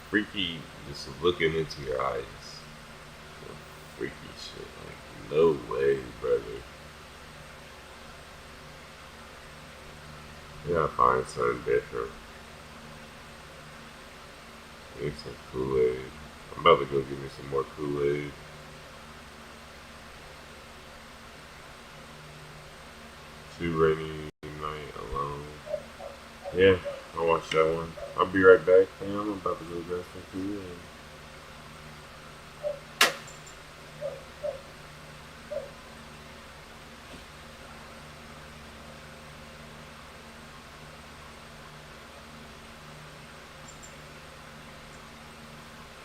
freaky, just looking into your eyes. Some freaky shit. Like, no way, brother. You gotta find something different. Need some Kool-Aid. I'm about to go get me some more Kool-Aid. Too rainy night alone. Yeah, I'll watch that one. I'll be right back, fam. I'm about to go grab some Kool-Aid.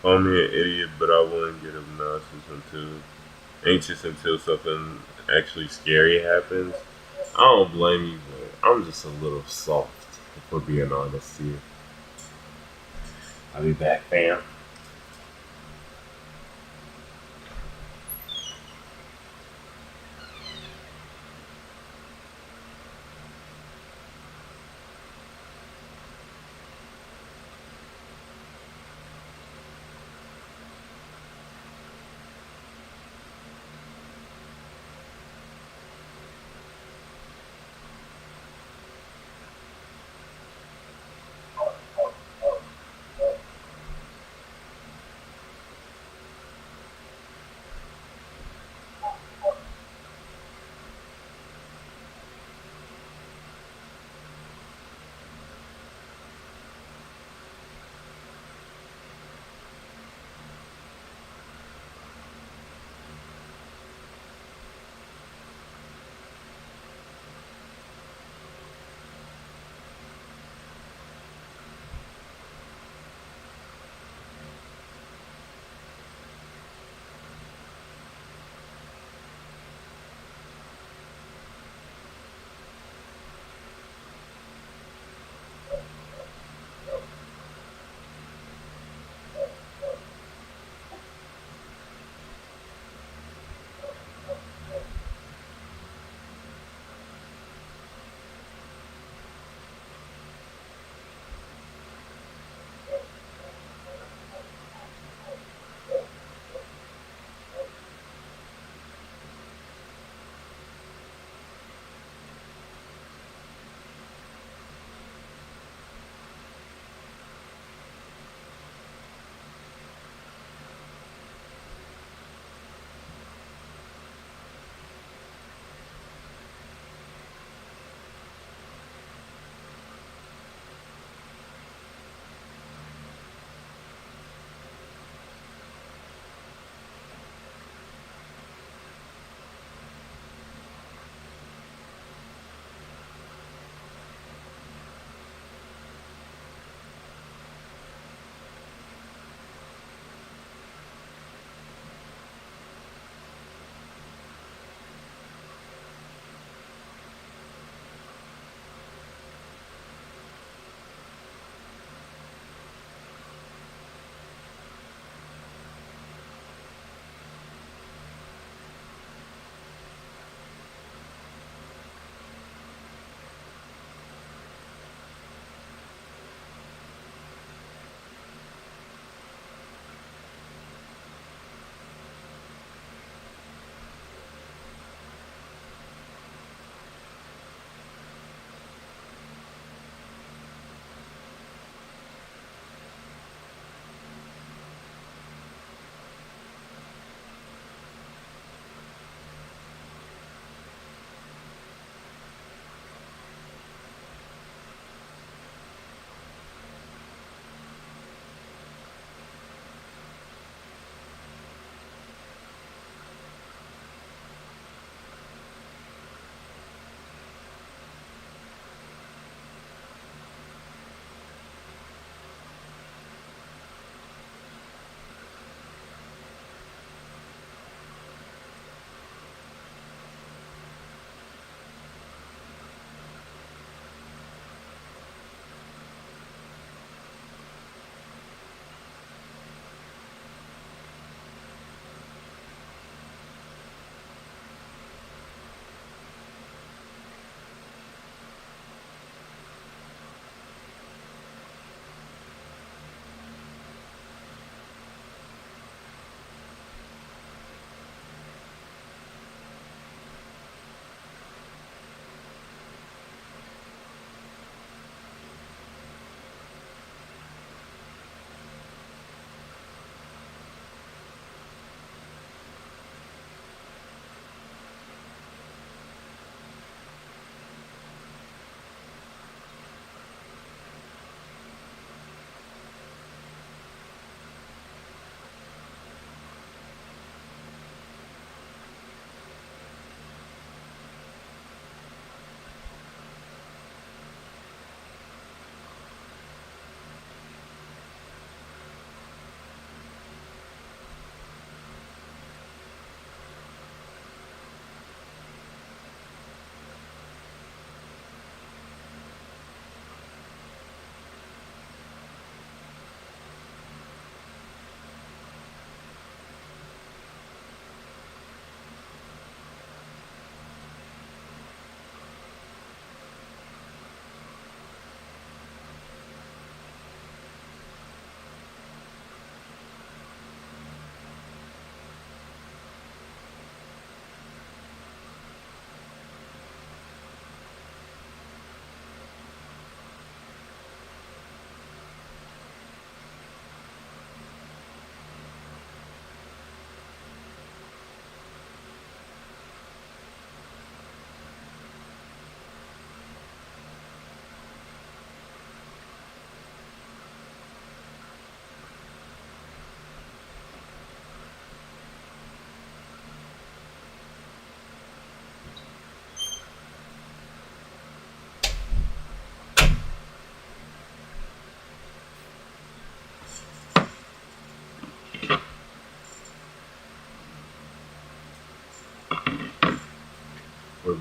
Call me an idiot, but I wouldn't get anxious until something actually scary happens. I don't blame you, but I'm just a little soft, if we're being honest here. I'll be back, fam.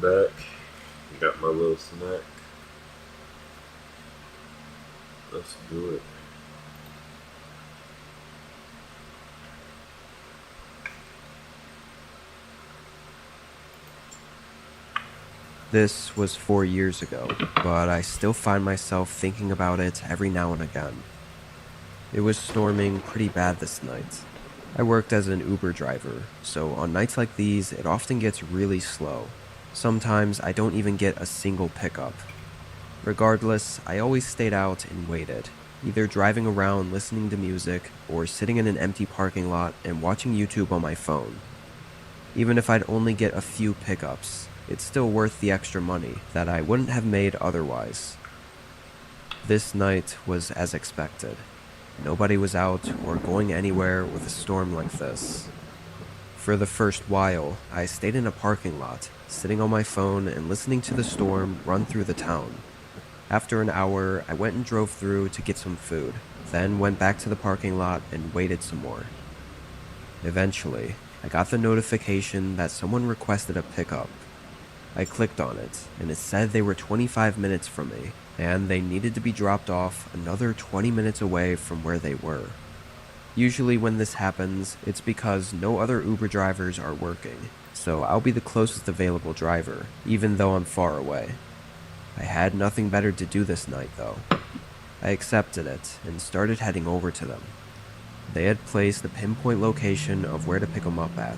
back. Got my little snack. Let's do it. This was 4 years ago, but I still find myself thinking about it every now and again. It was storming pretty bad this night. I worked as an Uber driver, so on nights like these, it often gets really slow. Sometimes I don't even get a single pickup. Regardless, I always stayed out and waited, either driving around listening to music or sitting in an empty parking lot and watching YouTube on my phone. Even if I'd only get a few pickups, it's still worth the extra money that I wouldn't have made otherwise. This night was as expected. Nobody was out or going anywhere with a storm like this. For the first while, I stayed in a parking lot, sitting on my phone and listening to the storm run through the town. After an hour, I went and drove through to get some food, then went back to the parking lot and waited some more. Eventually, I got the notification that someone requested a pickup. I clicked on it, and it said they were 25 minutes from me, and they needed to be dropped off another 20 minutes away from where they were. Usually when this happens, it's because no other Uber drivers are working, so I'll be the closest available driver, even though I'm far away. I had nothing better to do this night, though. I accepted it and started heading over to them. They had placed the pinpoint location of where to pick them up at.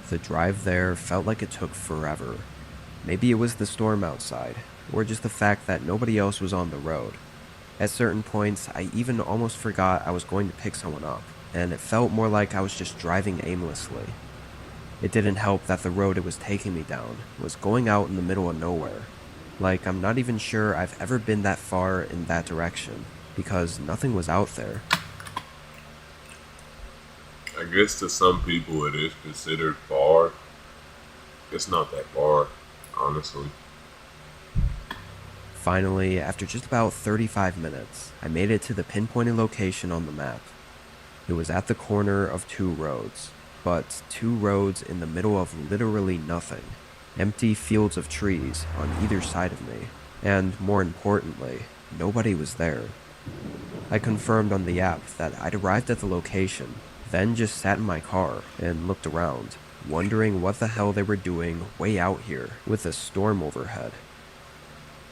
The drive there felt like it took forever. Maybe it was the storm outside, or just the fact that nobody else was on the road. At certain points, I even almost forgot I was going to pick someone up, and it felt more like I was just driving aimlessly. It didn't help that the road it was taking me down was going out in the middle of nowhere. Like, I'm not even sure I've ever been that far in that direction, because nothing was out there. I guess to some people it is considered far. It's not that far, honestly. Finally, after just about 35 minutes, I made it to the pinpointed location on the map. It was at the corner of two roads, but two roads in the middle of literally nothing. Empty fields of trees on either side of me, and more importantly, nobody was there. I confirmed on the app that I'd arrived at the location, then just sat in my car and looked around, wondering what the hell they were doing way out here with a storm overhead.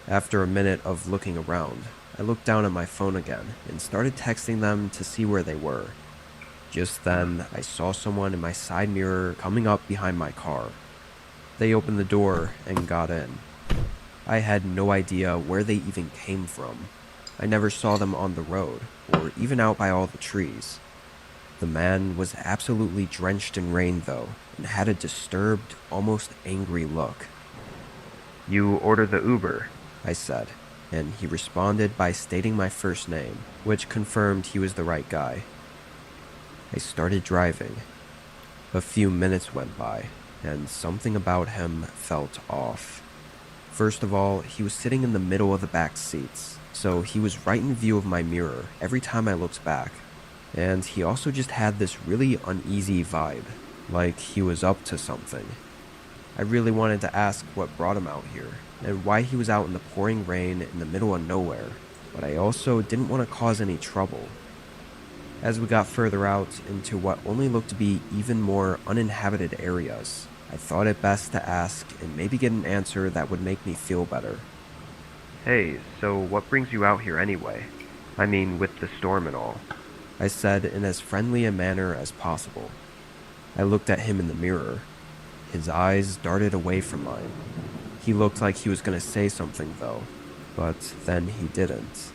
After a minute of looking around, I looked down at my phone again and started texting them to see where they were. Just then, I saw someone in my side mirror coming up behind my car. They opened the door and got in. I had no idea where they even came from. I never saw them on the road, or even out by all the trees. The man was absolutely drenched in rain, though, and had a disturbed, almost angry look. "You ordered the Uber," I said, and he responded by stating my first name, which confirmed he was the right guy. I started driving. A few minutes went by, and something about him felt off. First of all, he was sitting in the middle of the back seats, so he was right in view of my mirror every time I looked back. And he also just had this really uneasy vibe, like he was up to something. I really wanted to ask what brought him out here, and why he was out in the pouring rain in the middle of nowhere, but I also didn't want to cause any trouble. As we got further out into what only looked to be even more uninhabited areas, I thought it best to ask and maybe get an answer that would make me feel better. "Hey, so what brings you out here anyway? I mean, with the storm and all," I said in as friendly a manner as possible. I looked at him in the mirror. His eyes darted away from mine. He looked like he was going to say something, though, but then he didn't.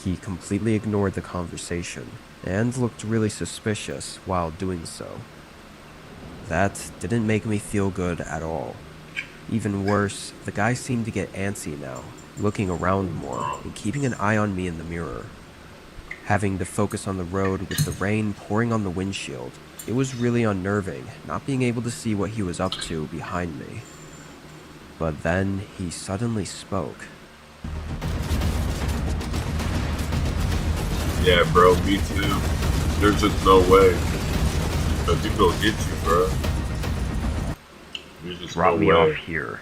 He completely ignored the conversation, and looked really suspicious while doing so. That didn't make me feel good at all. Even worse, the guy seemed to get antsy now, looking around more and keeping an eye on me in the mirror. Having to focus on the road with the rain pouring on the windshield, it was really unnerving not being able to see what he was up to behind me. But then he suddenly spoke. Yeah, bro, me too. There's just no way. But you gonna get you, bro. You Drop me off here.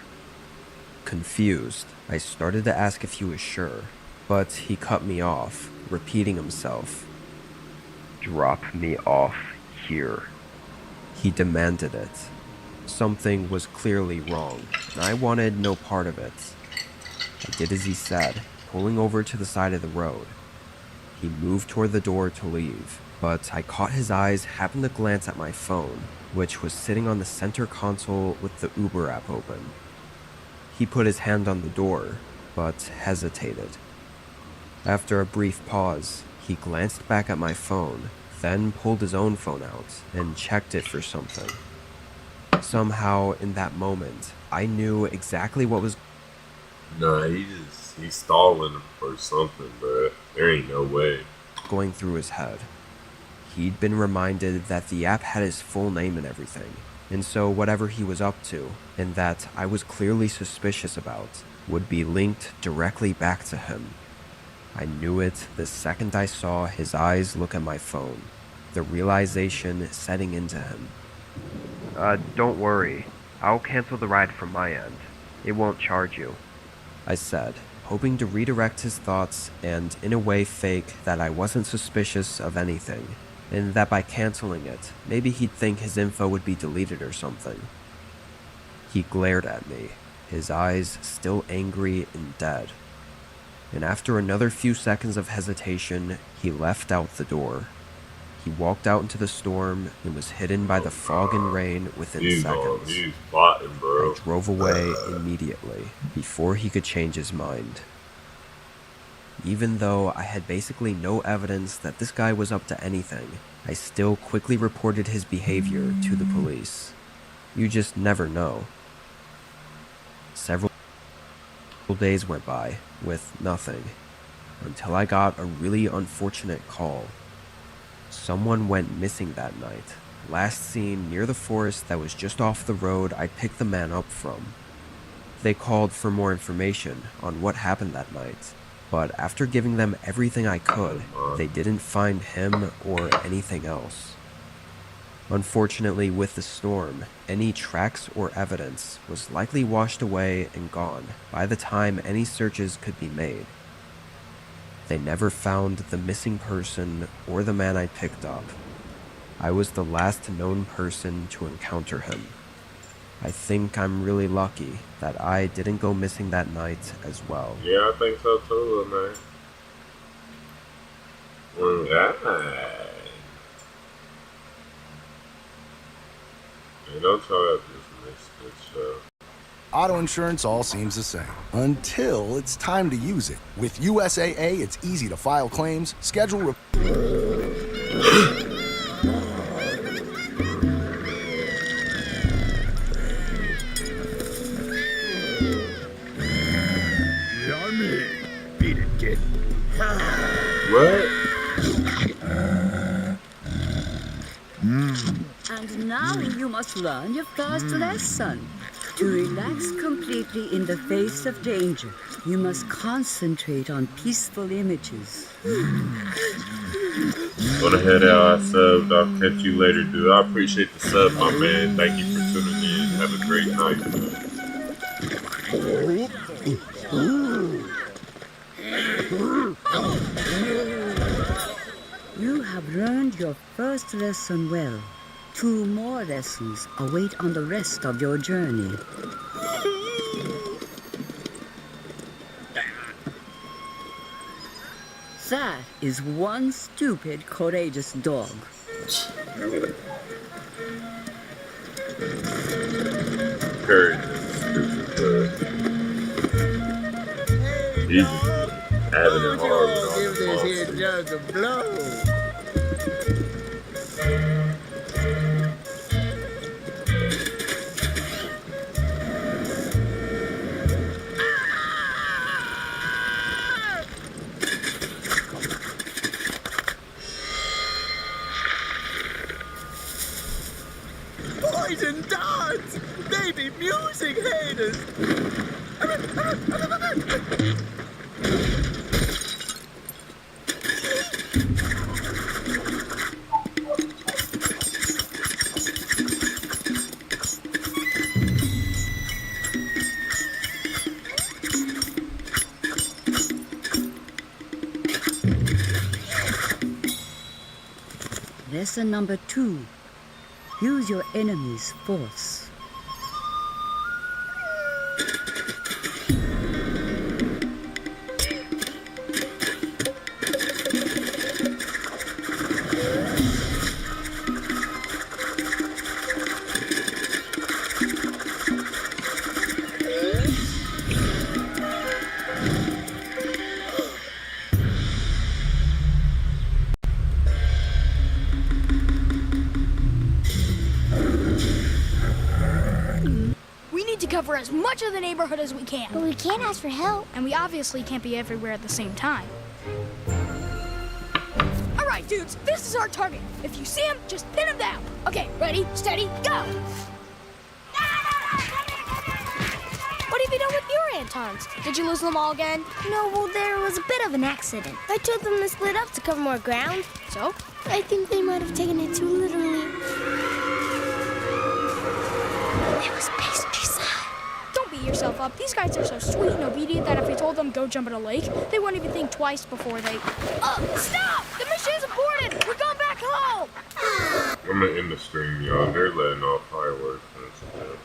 Confused, I started to ask if he was sure, but he cut me off, repeating himself. Drop me off here. He demanded it. Something was clearly wrong, and I wanted no part of it. I did as he said, pulling over to the side of the road. He moved toward the door to leave, but I caught his eyes happen to glance at my phone, which was sitting on the center console with the Uber app open. He put his hand on the door, but hesitated. After a brief pause, he glanced back at my phone, then pulled his own phone out and checked it for something. Somehow, in that moment, I knew exactly what was... Nah, he's stalling or something, bro. There ain't no way. ...going through his head. He'd been reminded that the app had his full name and everything, and so whatever he was up to, and that I was clearly suspicious about, would be linked directly back to him. I knew it the second I saw his eyes look at my phone, the realization setting into him. Don't worry. I'll cancel the ride from my end. It won't charge you, I said, hoping to redirect his thoughts and in a way fake that I wasn't suspicious of anything, and that by canceling it, maybe he'd think his info would be deleted or something. He glared at me, his eyes still angry and dead. And after another few seconds of hesitation, he left out the door. He walked out into the storm and was hidden by the fog and rain within seconds. He's plotting, bro. I drove away immediately, before he could change his mind. Even though I had basically no evidence that this guy was up to anything, I still quickly reported his behavior to the police. You just never know. Several days went by with nothing, until I got a really unfortunate call. Someone went missing that night, last seen near the forest that was just off the road I picked the man up from. They called for more information on what happened that night, but after giving them everything I could, they didn't find him or anything else. Unfortunately, with the storm, any tracks or evidence was likely washed away and gone by the time any searches could be made. They never found the missing person or the man I picked up. I was the last known person to encounter him. I think I'm really lucky that I didn't go missing that night as well. Yeah, I think so too, man. Hey, don't try to miss this show. Auto insurance all seems the same, until it's time to use it. With USAA, it's easy to file claims, schedule... Yummy. Beat it, kid. What? And now you must learn your first lesson. To relax completely in the face of danger, you must concentrate on peaceful images. Go ahead, I subbed. I'll catch you later, dude. I appreciate the sub, my man. Thank you for tuning in. Have a great night, You have learned your first lesson well. 2 more lessons await on the rest of your journey. That is one stupid, courageous dog. Courage is stupid, he's having it hard with all Give the this here monsters. jug a blow. Poison darts! They be music haters! Lesson number 2. Use your enemy's force. Cover as much of the neighborhood as we can. But we can't ask for help. And we obviously can't be everywhere at the same time. All right, dudes, this is our target. If you see him, just pin him down. Okay, ready, steady, go! What have you done with your Antons? Did you lose them all again? No, well, there was a bit of an accident. I told them to split up to cover more ground. So? I think they might have taken it too literally. It was pastry side. Don't beat yourself up. These guys are so sweet and obedient that if we told them go jump in a lake, they wouldn't even think twice before they... Stop! The mission's aborted! We're going back home! I'm gonna end the stream, y'all. They're letting off fireworks and stuff.